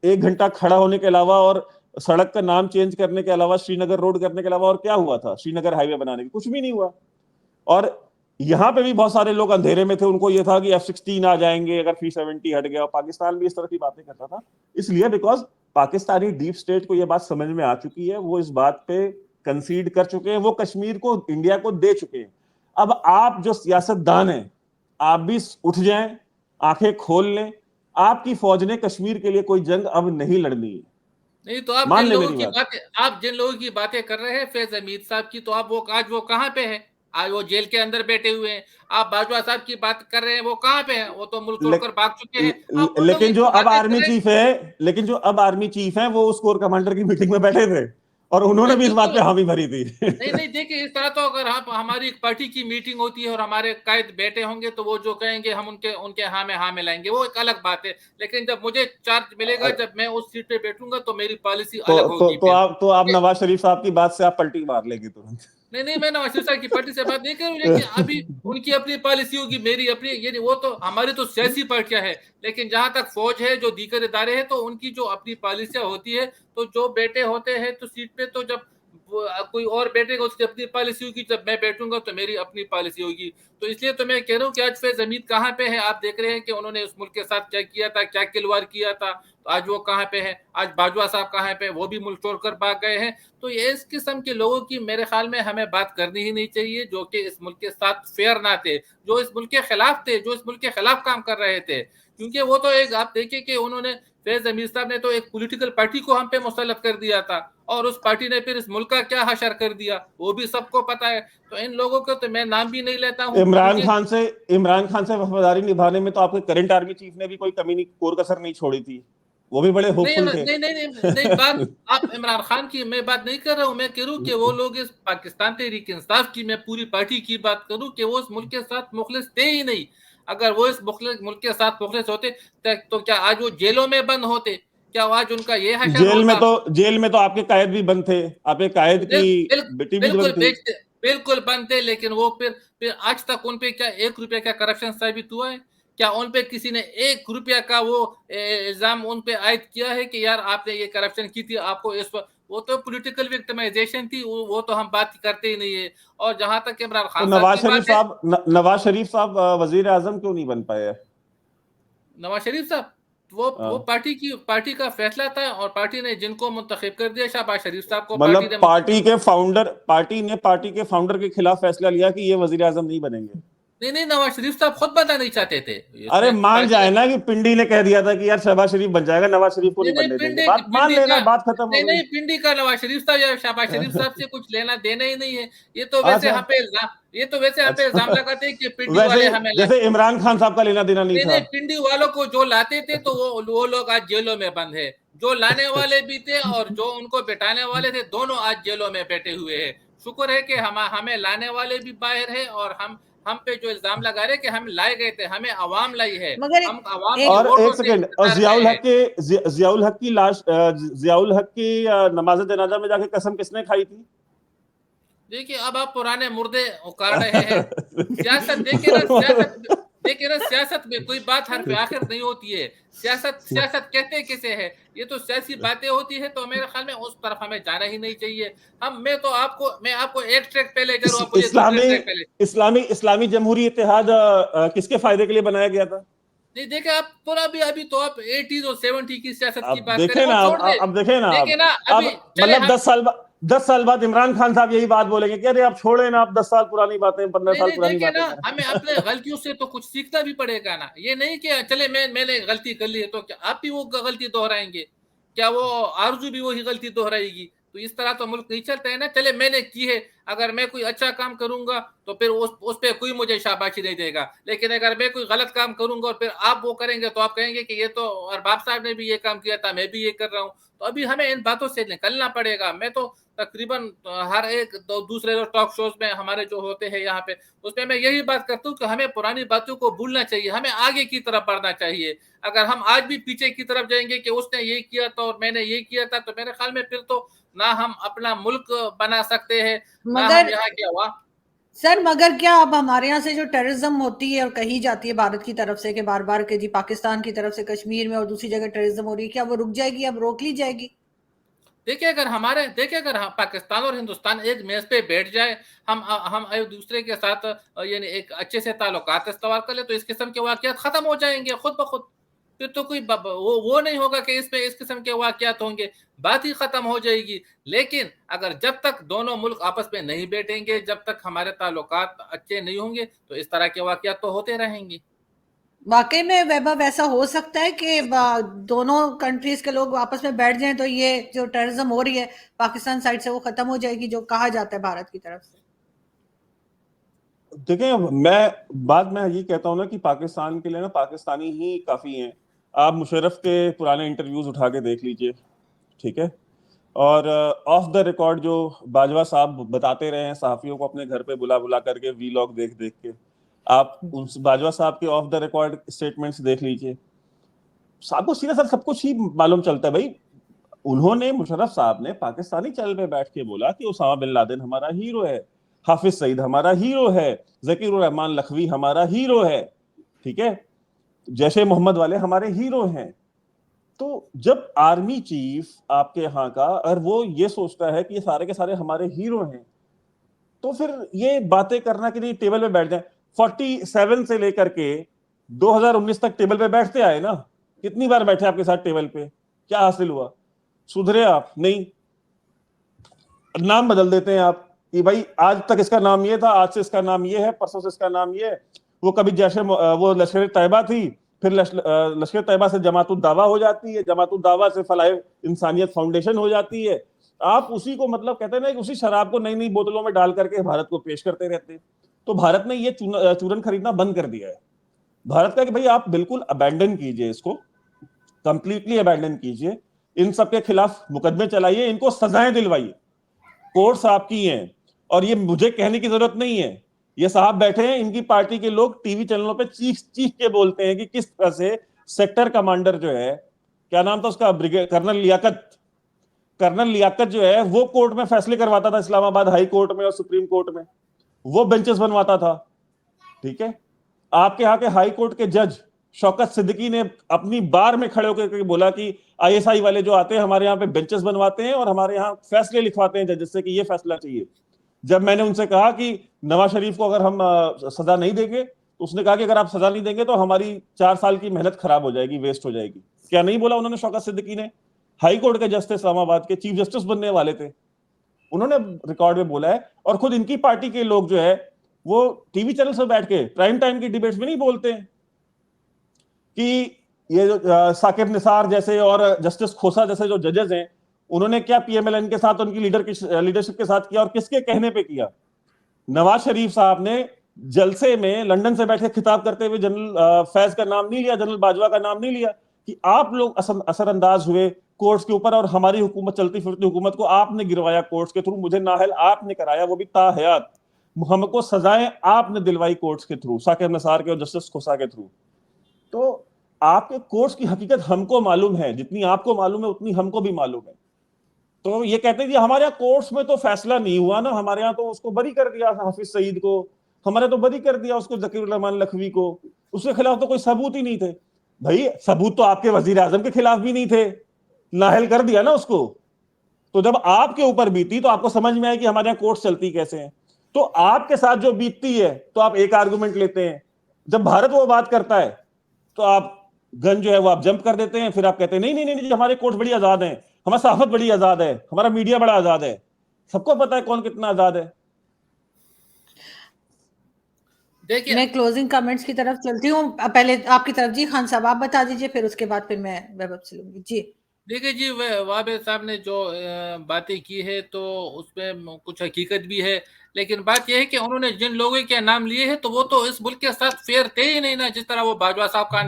1 घंटा खड़ा होने के अलावा और सड़क का नाम चेंज करने के अलावा, श्रीनगर रोड करने के अलावा और क्या हुआ था? श्रीनगर हाईवे बनाने के कुछ भी नहीं हुआ। और यहां पे भी बहुत सारे लोग अंधेरे में थे, उनको ये था कि F-16 आ जाएंगे अगर 370 हट गया। और पाकिस्तान भी इस तरह की बातें करता था, इसलिए बिकॉज पाकिस्तानी डीप स्टेट को यह बात समझ में आ चुकी है, वो इस बात पे कंसीड कर चुके हैं, वो कश्मीर को इंडिया को दे चुके हैं। अब आप जो सियासतदान हैं, आप भी उठ जाएं, आंखें खोल लें। आपकी फौज ने कश्मीर के लिए कोई जंग अब नहीं लड़नी है। नहीं तो आप मान जिन ले लोगों मेरी की बात। बातें, आप जिन लोगों की बातें कर रहे हैं फैज हमीद साहब की, तो आप वो आज वो कहाँ पे है? आज वो जेल के अंदर बैठे हुए हैं। आप बाजवा साहब की बात कर रहे हैं, वो कहाँ पे हैं? वो तो मुल्क ले, छोड़कर भाग चुके हैं। आप उन लोगों लेकिन जो की अब बातें कर आर्मी रहे हैं। चीफ है, वो उस कोर कमांडर की मीटिंग में बैठे थे, और उन्होंने नहीं भी इस बात बिल्कुल पे हामी भरी थी। नहीं नहीं, देखिए इस तरह तो अगर हम, हमारी एक पार्टी की मीटिंग होती है और हमारे कायद बैठे होंगे, तो वो जो कहेंगे हम उनके उनके हाँ में लाएंगे, वो एक अलग बात है। लेकिन जब मुझे चार्ज मिलेगा, जब मैं उस सीट पे बैठूंगा, तो मेरी पॉलिसी अलग होगी फिर। तो आप नवाज शरीफ साहब की बात से आप पलटी मार लेंगे तुरंत। नहीं नहीं, मैं नवाज शरीफ साहब की पार्टी से बात नहीं कर रहा हूँ, लेकिन अभी उनकी अपनी पॉलिसी होगी, मेरी अपनी, ये वो तो हमारी तो सियासी पार्टियां है। लेकिन जहां तक फौज है, जो दीगर इदारे हैं, तो उनकी जो अपनी पॉलिसियां होती है, तो जो बेटे होते हैं तो सीट पे, तो जब कोई और बैठेगा उसकी अपनी पॉलिसी होगी, जब मैं बैठूंगा तो मेरी अपनी पॉलिसी होगी। तो इसलिए तो मैं कह रहा हूँ कि आज फैज हमीद कहाँ पे है? आप देख रहे हैं कि उन्होंने उस मुल्क के साथ क्या किया था, क्या किलवार किया था, तो आज वो कहाँ पे है? आज बाजवा साहब कहाँ पे? वो भी मुल्क छोड़कर भाग गए हैं। तो ये इस किस्म के लोगों की मेरे ख्याल में हमें बात करनी ही नहीं चाहिए, जो कि इस मुल्क के साथ फेयर ना थे, जो इस मुल्क के खिलाफ थे, जो इस मुल्क के खिलाफ काम कर रहे थे। क्योंकि वो तो एक, आप देखिए कि उन्होंने, फैज हमीद साहब ने तो एक पॉलिटिकल पार्टी को हम पे मुसल्लत कर दिया था, और उस पार्टी ने फिर इस मुल्क का क्या हशर कर दिया, वो भी सबको पता है। तो इन लोगों को तो मैं नाम भी नहीं लेता हूँ, इमरान क्योंकि खान से वफादारी निभाने में तो आपके करंट आर्मी चीफ ने भी कोई कमी नहीं, कोर कसर नहीं छोड़ी थी। वो भी बड़े नहीं होपफुल थे। नहीं नहीं नहीं नहीं, बात आप इमरान खान की मैं बात नहीं कर रहा हूं। मैं कह रहा हूं कि वो लोग, इस पाकिस्तान तहरीक इंसाफ की, मैं पूरी पार्टी की बात करूं, कि वो इस मुल्क के साथ मुखलिस थे ही नहीं। अगर वो इस मुल्क के साथ मुखलिस होते तो क्या आज वो जेलों में बंद होते? क्या आज उनका ये हशर होता? जेल में तो आपके कायद भी बंद थे, आपके कायद की बिल, बिल, बेटी भी बिल्कुल बंद थी। बेचते, बिल्कुल बनते, लेकिन वो फिर आज तक उन पे क्या 1 रुपया का करप्शन साबित हुआ है? क्या उन पे किसी ने 1 रुपया का वो इल्जाम उन पे आयद किया है कि यार आपने ये करप्शन की थी, आपको इस पर? वो तो पॉलिटिकल विक्टिमाइजेशन थी, वो तो हम बात करते ही नहीं है। और जहां तक इमरान तो खान साहब की बात है, नवाज शरीफ साहब वजीर आजम क्यों नहीं बन पाए? नवाज शरीफ साहब, वो पार्टी का फैसला था, और पार्टी ने जिनको मुंतखब कर दिया, शहबाज शरीफ साहब को मतलब पार्टी ने मुंतखब। पार्टी के फाउंडर के खिलाफ फैसला लिया कि ये वजीर आजम नहीं बनेंगे। नहीं नहीं, नवाज शरीफ साहब खुद बनना नहीं चाहते थे अरे इसमें, मान पार्टी जाए ने। ना कि पिंडी ने कह दिया था कि यार शहबाज शरीफ बन जाएगा, नवाज शरीफ को नहीं नहीं नहीं, बनने देंगे, पिंडी बात मान पिंडी लेना, का, बात खत्म हो नहीं गई। नहीं, पिंडी का नवाज शरीफ साहब या शहबाज शरीफ साहब से कुछ लेना देना ही नहीं है। ये तो वैसे अच्छा हम पे इल्जाम, ये तो वैसे हम पे इल्जाम अच्छा। लगाते हैं कि पिंडी वैसे वाले हमें जैसे इमरान खान साहब का लेना देना नहीं नहीं था। नहीं, पिंडी वालों को जो लाते थे, तो वो लोग आज जेलों में बंद है। जो लाने वाले भी थे और जो उनको बैठाने वाले थे, दोनों आज जेलों में बैठे हुए हैं। शुक्र है कि हमें लाने वाले भी बाहर है, और हम हम पे जो इल्जाम लगा रहे कि हम लाए गए थे, हमें अवाम लाई है, मगर हम अवाम एक के और वोटों एक से सेकंड, और इकतदार गए हैं। जियाउल हक की लाश, जियाउल हक की नमाज जनाजा में जाके कसम किसने खाई थी? देखिए अब आप पुराने मुर्दे उकार रहे हैं। सियासत देखिए ना, सियासत में कोई बात हर पे आखिर नहीं होती है। सियासत कहते किसे है, ये तो सियासी बातें होती है, तो मेरे ख्याल में उस तरफ हमें जाना ही नहीं चाहिए। मैं आपको एक ट्रैक पे ले चलूं, आप मुझे दूसरे इस्लामी ट्रैक पे ले। इस्लामी जमहूरी इत्तेहाद किसके फायदे के लिए बनाया गया था? नहीं देखिए, आप पूरा भी अभी तो आप 80s और 70 की सियासत की अब बात करें, देखें वो ना, छोड़ दे। अब देखें ना, देखिए ना, अब अभी चले मतलब हम। 10 साल बाद इमरान खान साहब यही बात बोलेंगे कि अरे आप छोड़े ना, आप 10 साल पुरानी बातें, 15 नहीं साल नहीं, पुरानी देखिए बातें ना, कर रहे हमें हैं। अपने गलतियों से तो कुछ सीखना भी पड़ेगा ना। ये नहीं कि चले मैंने गलती कर ली है तो क्या आप भी वो गलती दोहराएंगे? क्या वो आरजू भी वही गलती दोहराएगी? तो इस तरह तो मुल्क नहीं चलता है ना। चले मैंने की है, अगर मैं कोई अच्छा काम करूंगा तो फिर उस पे कोई मुझे शाबाशी नहीं देगा, लेकिन अगर मैं कोई गलत काम करूंगा और फिर आप वो करेंगे तो आप कहेंगे कि ये तो अरबाब साहब ने भी ये काम किया था, मैं भी ये कर रहा हूँ। तो अभी हमें इन बातों से निकलना पड़ेगा। मैं तो तकरीबन हर एक दूसरे टॉक शोज में हमारे जो होते हैं यहाँ पे, उसमें मैं यही बात करता हूँ कि हमें पुरानी बातों को भूलना चाहिए, हमें आगे की तरफ बढ़ना चाहिए। अगर हम आज भी पीछे की तरफ जाएंगे कि उसने ये किया था और मैंने ये किया था, तो मेरे ख्याल में फिर तो ना हम अपना मुल्क बना सकते हैं, ना हम मगर यहाँ के हवा। सर, मगर क्या अब हमारे यहाँ से जो टेररिज्म होती है और कही जाती है भारत की तरफ से कि बार बार के जी पाकिस्तान की तरफ से कश्मीर में और दूसरी जगह टेररिज्म हो रही है, क्या वो रुक जाएगी? अब रोक ली जाएगी? देखिए अगर हम पाकिस्तान और हिंदुस्तान एक मेज पे बैठ जाए, हम एक दूसरे के साथ यानी एक अच्छे से ताल्लुकात इस्तवार कर ले, तो इस किस्म के वाकयात खत्म हो जाएंगे खुद ब खुद। फिर तो कोई वो नहीं होगा कि इसमें इस किस्म के वाकयात होंगे, बात ही खत्म हो जाएगी। लेकिन अगर जब तक दोनों मुल्क आपस में नहीं बैठेंगे, जब तक हमारे ताल्लुकात अच्छे नहीं होंगे, तो इस तरह के वाकयात तो होते रहेंगे। वाकई में वैभव ऐसा हो सकता है कि दोनों कंट्रीज के लोग आपस में बैठ जाएं तो ये जो टेररिज्म हो रही है पाकिस्तान साइड से वो खत्म हो जाएगी, जो कहा जाता है भारत की तरफ से? देखिए, मैं ये कहता हूं ना कि पाकिस्तान के लिए ना पाकिस्तानी ही काफी हैं। आप मुशर्रफ के पुराने इंटरव्यूज उठा के देख लीजिए, ठीक है? और ऑफ द रिकॉर्ड जो बाजवा साहब बताते रहे हैं सहाफियों को अपने घर पे बुला बुला करके, वीलॉग देख देख के, आप उन बाजवा साहब के ऑफ द रिकॉर्ड स्टेटमेंट्स देख लीजिए। साहब को सीधा सब कुछ ही मालूम चलता है भाई। उन्होंने, मुशर्रफ साहब ने पाकिस्तानी चैनल पे बैठ के बोला कि उसामा बिन लादेन हमारा हीरो है, हाफिज सईद हमारा हीरो है, जकीर रहमान लखवी हमारा हीरो है, ठीक है, जैशे मोहम्मद वाले हमारे हीरो हैं। तो जब आर्मी चीफ आपके यहाँ का, और वो ये सोचता है कि ये सारे के सारे हमारे हीरो हैं, तो फिर ये बातें करना कि नहीं टेबल पे बैठ जाए। 47 से लेकर के 2019 तक टेबल पे बैठते आए ना, कितनी बार बैठे आपके साथ टेबल पे, क्या हासिल हुआ? सुधरे आप नहीं, नाम बदल देते हैं आप कि भाई आज तक इसका नाम ये था, आज से इसका नाम ये है, परसों से इसका नाम ये है। वो कभी जैसे वो लश्कर तैयबा थी, फिर लश्कर तैयबा से जमातुल दावा हो जाती है, जमातुल दावा से फलाह इंसानियत फाउंडेशन हो जाती है। आप उसी को, मतलब कहते हैं ना, उसी शराब को नई नई बोतलों में डाल करके भारत को पेश करते रहते हैं। तो भारत ने ये चूरन खरीदना बंद कर दिया है। भारत का कि भाई आप बिल्कुल अबैंडन कीजिए, इसको कंप्लीटली अबैंडन कीजिए, इन सबके खिलाफ मुकदमे चलाइए, इनको सजाएं दिलवाइए। कोर्ट्स आपकी हैं, और ये मुझे कहने की जरूरत नहीं है, ये साहब बैठे हैं, इनकी पार्टी के लोग टीवी चैनलों पे चीख चीख के बोलते हैं कि किस तरह से सेक्टर कमांडर जो है, क्या नाम था उसका, कर्नल लियाकत जो है, वो कोर्ट में फैसले करवाता था, इस्लामाबाद हाई कोर्ट में और सुप्रीम कोर्ट में वो बेंचेस बनवाता था, ठीक है। आपके यहाँ के हाई कोर्ट के जज शौकत सिद्दीकी ने अपनी बार में खड़े होकर बोला कि आईएसआई वाले जो आते हैं हमारे यहाँ पे बेंचेस बनवाते हैं और हमारे यहाँ फैसले लिखवाते हैं जजेस से कि ये फैसला चाहिए। जब मैंने उनसे कहा कि नवाज शरीफ को अगर हम सजा नहीं देंगे, तो उसने कहा कि अगर आप सजा नहीं देंगे तो हमारी 4 साल की मेहनत खराब हो जाएगी, वेस्ट हो जाएगी। क्या नहीं बोला उन्होंने? शौकत सिद्दीकी ने, हाई कोर्ट के जज थे, इस्लामाबाद के चीफ जस्टिस बनने वाले थे, उन्होंने रिकॉर्ड में बोला है। और खुद इनकी पार्टी के लोग जो है वो टीवी चैनल से बैठ के प्राइम टाइम की डिबेट्स में नहीं बोलते हैं कि ये जो साकिब निसार जैसे और जस्टिस खोसा जैसे जो जजेस हैं, उन्होंने क्या पीएमएलएन के साथ, उनकी लीडरशिप के साथ किया और किसके कहने पे किया। नवाज शरीफ साहब ने जलसे में लंदन से बैठे खिताब करते हुए जनरल फैज का नाम नहीं लिया, जनरल बाजवा का नाम नहीं लिया, कि आप लोग असरअंदाज हुए कोर्ट्स के ऊपर और हमारी हुकूमत, चलती फिरती हुकूमत को आपने गिरवाया कोर्ट्स के थ्रू, मुझे नाहल आपने कराया, वो भी ताहयात। हमको सजाएं आपने दिलवाई कोर्ट्स के थ्रू, साकिब निसार के और जस्टिस खोसा के थ्रू। तो आपके कोर्ट्स की हकीकत हमको मालूम है, जितनी आपको मालूम है उतनी हमको भी मालूम है। तो ये कहते हैं कि हमारे यहाँ कोर्ट्स में तो फैसला नहीं हुआ ना, हमारे यहाँ तो उसको बरी कर दिया हाफिज सईद को, हमारे तो बरी कर दिया उसको जकीरुर रहमान लखवी को, उसके खिलाफ तो कोई सबूत ही नहीं थे। भाई सबूत तो आपके वजीर आजम के खिलाफ भी नहीं थे, नाअहल कर दिया ना उसको। तो जब आपके ऊपर बीती तो आपको समझ में आया कि हमारे यहाँ कोर्ट चलती कैसे हैं। तो आपके साथ जो बीतती है तो आप एक आर्गुमेंट लेते हैं, जब भारत वो बात करता है तो आप गन जो है वो आप जंप कर देते हैं, फिर आप कहते हैं नहीं नहीं नहीं, नहीं हमारे कोर्ट बड़ी आजाद हैं, हमारी सहाफत बड़ी आजाद है, हमारा मीडिया बड़ा आजाद है। सबको पता है कौन कितना आजाद है। देखिए, मैं क्लोजिंग कमेंट्स की तरफ चलती हूँ, पहले आपकी तरफ। जी खान साहब आप बता दीजिए, फिर उसके बाद फिर मैं वैभव से लूंगी। जी देखिए जी, वाबे साहब ने जो बातें की है तो उसमें कुछ हकीकत भी है, लेकिन बात यह है कि उन्होंने जिन लोगों के नाम लिए हैं तो वो तो इस मुल्क के साथ फेयर थे ही नहीं ना। जिस तरह वो बाजवा साहब का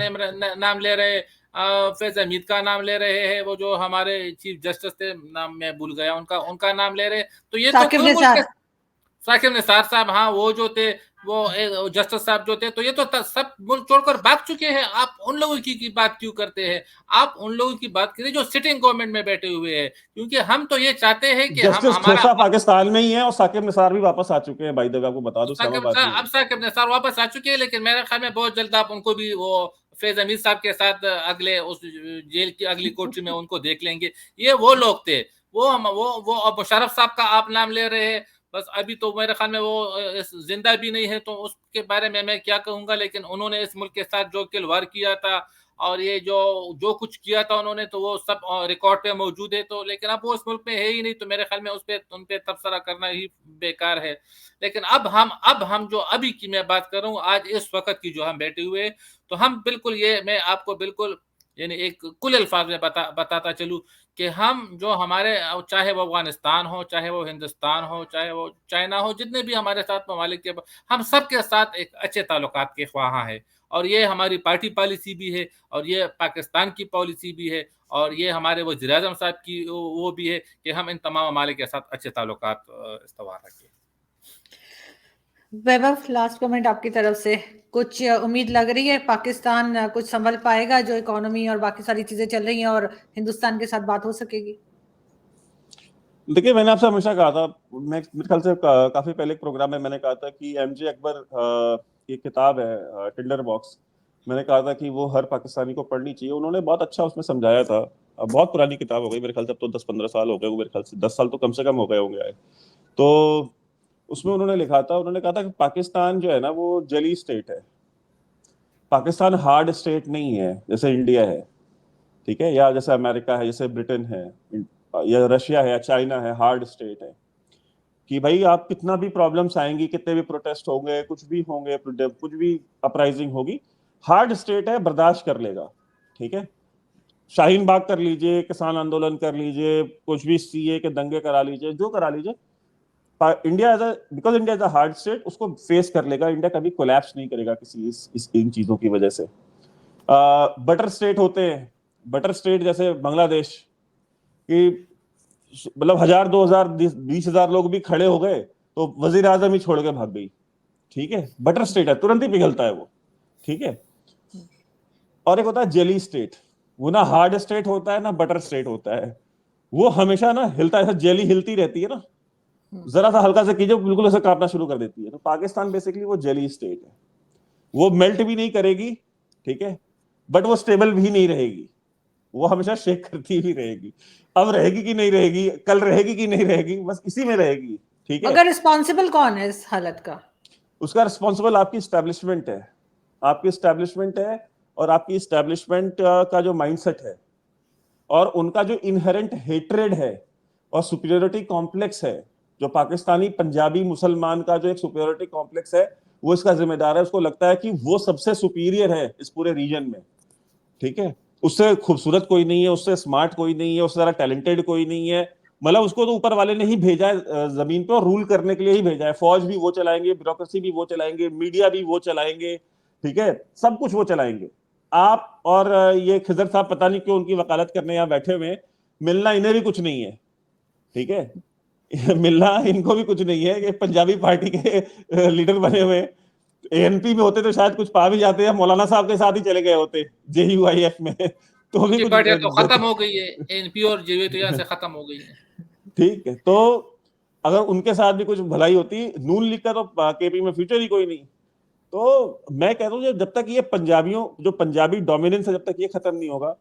नाम ले रहे, फैज हमीद का नाम ले रहे हैं, वो जो हमारे चीफ जस्टिस थे, नाम मैं भूल गया उनका, उनका नाम ले रहे, तो ये तो साकिब क्यों मुल्क के निसार। साकिब निसार साहब, हाँ वो जो थे, वो जस्टिस साहब जो थे, तो ये तो सब मुल्क छोड़कर भाग चुके हैं। आप उन लोगों की बात क्यों करते हैं? आप उन लोगों की बात करिए जो सिटिंग गवर्नमेंट में बैठे हुए हैं, क्योंकि हम तो ये चाहते हैं कि हम जस्टिस हमारा खोसा पाकिस्तान में ही है और साकिब निसार भी वापस आ चुके हैं, भाई देव आपको बता दूं, श्यामा भारती अब साकिब निसार वापस आ चुके हैं, लेकिन मेरे ख्याल में बहुत जल्द आप उनको भी वो फैज हमीद साहब के साथ अगले उस जेल की अगली कोठरी में उनको देख लेंगे। ये वो लोग थे, वो अब मुशर्रफ साहब का आप नाम ले रहे हैं, बस अभी तो मेरे ख्याल में वो जिंदा भी नहीं है, तो उसके बारे में मैं क्या कहूंगा। लेकिन उन्होंने इस मुल्क के साथ जो खिलवाड़ किया था और ये जो कुछ किया था उन्होंने, तो वो सब रिकॉर्ड पे मौजूद है। तो लेकिन अब वो इस मुल्क में है ही नहीं, तो मेरे ख्याल में उन पे तबसरा करना ही बेकार है। लेकिन अब हम जो अभी की मैं बात कर रहा हूँ, आज इस वक्त की जो हम बैठे हुए, तो हम बिल्कुल, ये मैं आपको बिल्कुल यानी एक कुल अल्फाज में बताता चलूं कि हम जो हमारे, चाहे वो अफगानिस्तान हो, चाहे वो हिंदुस्तान हो, चाहे वो चाइना हो, जितने भी हमारे साथ ममालिक के, हम सबके साथ एक अच्छे ताल्लुकात के ख्वाहा है। और ये हमारी पार्टी पॉलिसी भी है, और ये पाकिस्तान की पॉलिसी भी है, और ये हमारे वज़ीर आज़म साहब की वो भी है कि हम इन तमाम ममालिक के साथ अच्छे ताल्लुकात इस्तवार रखें। वैभव लास्ट कमेंट आपकी तरफ से, कुछ उम्मीद लग रही है पाकिस्तान कुछ संभल पाएगा, जो इकोनॉमी और बाकी सारी चीजें चल रही हैं, और हिंदुस्तान के साथ बात हो सकेगी? देखिए मैंने आपसे हमेशा कहा था, मैं मेरे ख्याल से काफी पहले एक प्रोग्राम में मैंने कहा था कि एमजे अकबर की किताब है टिंडर बॉक्स, मैंने कहा था कि वो हर पाकिस्तानी को पढ़नी चाहिए। उन्होंने बहुत अच्छा उसमें समझाया था। बहुत पुरानी किताब हो गई मेरे ख्याल से, अब तो 10-15 साल हो गए, मेरे ख्याल से 10 साल तो कम से कम हो गए होंगे। तो उसमें उन्होंने लिखा था, उन्होंने कहा था कि पाकिस्तान जो है ना वो जेली स्टेट है। पाकिस्तान हार्ड स्टेट नहीं है जैसे इंडिया है, ठीक है, या जैसे अमेरिका है, जैसे ब्रिटेन है, या रशिया है या चाइना है, हार्ड स्टेट है। कि भाई आप कितना भी प्रॉब्लम्स आएंगी, कितने भी प्रोटेस्ट होंगे, कुछ भी होंगे, कुछ भी अपराइजिंग होगी, हार्ड स्टेट है, बर्दाश्त कर लेगा। ठीक है, शाहीन बाग कर लीजिए, किसान आंदोलन कर लीजिए, कुछ भी सीए के दंगे करा लीजिए, जो करा लीजिए, India as because India as a hard state उसको फेस कर लेगा। इंडिया कभी कोलैप्स नहीं करेगा किसी इन चीजों की वजह से। बटर स्टेट होते हैं, बटर स्टेट जैसे बांग्लादेश की, मतलब 1000, 2000, 20,000 लोग भी खड़े हो गए तो वजीर आजम ही छोड़ के भाग गई। ठीक है, बटर स्टेट है, तुरंत ही पिघलता है वो। ठीक है, और एक होता है जेली स्टेट, वो ना हार्ड स्टेट होता है ना बटर स्टेट होता है, वो हमेशा ना हिलता है, जेली हिलती रहती है ना, जरा सा हल्का से कीजिए बिल्कुल ऐसे कांपना शुरू कर देती है। तो पाकिस्तान बेसिकली वो जेली स्टेट है, वो मेल्ट भी नहीं करेगी, ठीक है, बट वो स्टेबल भी नहीं रहेगी, वो हमेशा शेक करती ही रहेगी। अब रहेगी कि नहीं रहेगी, कल रहेगी कि नहीं रहेगी, बस इसी में रहेगी। ठीक है, मगर रिस्पॉन्सिबल कौन है इस हालत का? उसका रिस्पॉन्सिबल आपकी स्टैब्लिशमेंट है, आपकी स्टैब्लिशमेंट है, और आपकी स्टैब्लिशमेंट का जो माइंडसेट है, और उनका जो इनहेरेंट हेट्रेड है और सुपीरियोरिटी कॉम्प्लेक्स है, जो पाकिस्तानी पंजाबी मुसलमान का जो एक सुपीरियोरिटी कॉम्प्लेक्स है, वो इसका जिम्मेदार है। उसको लगता है कि वो सबसे सुपीरियर है इस पूरे रीजन में। ठीक है, उससे खूबसूरत कोई नहीं है, उससे स्मार्ट कोई नहीं है, उससे ज्यादा टैलेंटेड कोई नहीं है। मतलब उसको तो ऊपर वाले ने ही भेजा है जमीन पे, और रूल करने के लिए ही भेजा है। फौज भी वो चलाएंगे, ब्यूरोक्रेसी भी वो चलाएंगे, मीडिया भी वो चलाएंगे, ठीक है, सब कुछ वो चलाएंगे। आप और ये खिजर साहब पता नहीं क्यों उनकी वकालत करने यहाँ बैठे हुए, मिलना इन्हें भी कुछ नहीं है। ठीक है, मिलना इनको भी कुछ नहीं है कि पंजाबी पार्टी के लीडर बने हुए, एएनपी में होते तो शायद कुछ पा भी जाते हैं, मौलाना साहब के साथ ही चले गए होते जेयूआईएफ में, तो भी कुछ पार्टियां तो खत्म देते। हो गई है, एनपी और जेवीआई से खत्म हो गई है। ठीक है, तो अगर उनके साथ भी कुछ भलाई होती, नून लीग का तो केपी में फ्यूचर ही कोई नहीं। तो मैं कहता हूँ जब तक ये पंजाबियों जो पंजाबी डोमिनेंस है, जब तक ये खत्म नहीं होगा,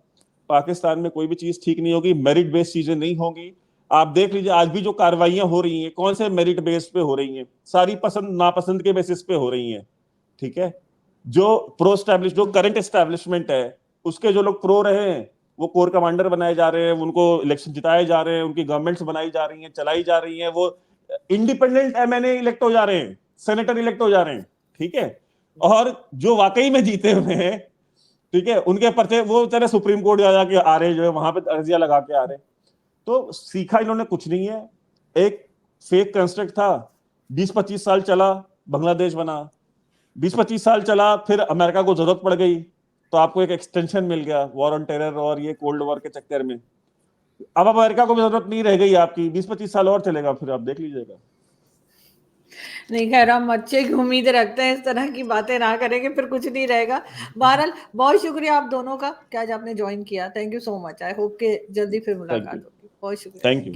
पाकिस्तान में कोई भी चीज ठीक नहीं होगी, मेरिट बेस्ड चीजें नहीं होंगी। आप देख लीजिए आज भी जो कार्रवाइयां हो रही हैं, कौन से मेरिट बेस पे हो रही हैं? सारी पसंद नापसंद के बेसिस पे हो रही हैं। ठीक है, जो प्रो एस्टैब्लिश जो करंट एस्टैब्लिशमेंट है, उसके जो लोग प्रो रहे हैं, वो कोर कमांडर बनाए जा रहे हैं, उनको इलेक्शन जिताए जा रहे हैं, उनकी गवर्नमेंट्स बनाई जा रही हैं, चलाई जा रही हैं, वो इंडिपेंडेंट एमएनए इलेक्ट हो जा रहे हैं, सेनेटर इलेक्ट हो जा रहे हैं। ठीक है, और जो वाकई में जीते हुए हैं, ठीक है, उनके पर्चे वो बेचारे सुप्रीम कोर्ट जा जाके आ रहे, जो है वहां पे अर्जियां लगा के आ रहे। तो सीखा इन्होंने कुछ नहीं है, एक फेक कंस्ट्रक्ट था, 20-25 साल चला, बांग्लादेश बना, 20-25 साल चला, फिर अमेरिका को जरूरत पड़ गई तो आपको एक एक्सटेंशन मिल गया वॉर ऑन टेरर और ये कोल्ड वॉर के चक्कर में। अब अमेरिका को भी जरूरत नहीं रह गई आपकी, 20-25 साल और चलेगा, फिर आप देख लीजिएगा। नहीं, खैर हम अच्छे की उम्मीद रखते हैं, इस तरह की बातें ना करेंगे फिर कुछ नहीं रहेगा। बहरहाल बहुत शुक्रिया आप दोनों का कि आज आपने ज्वाइन किया। Thank you so much. I hope के जल्दी फिर मुलाकात होगी। बहुत शुक्रिया। Thank you.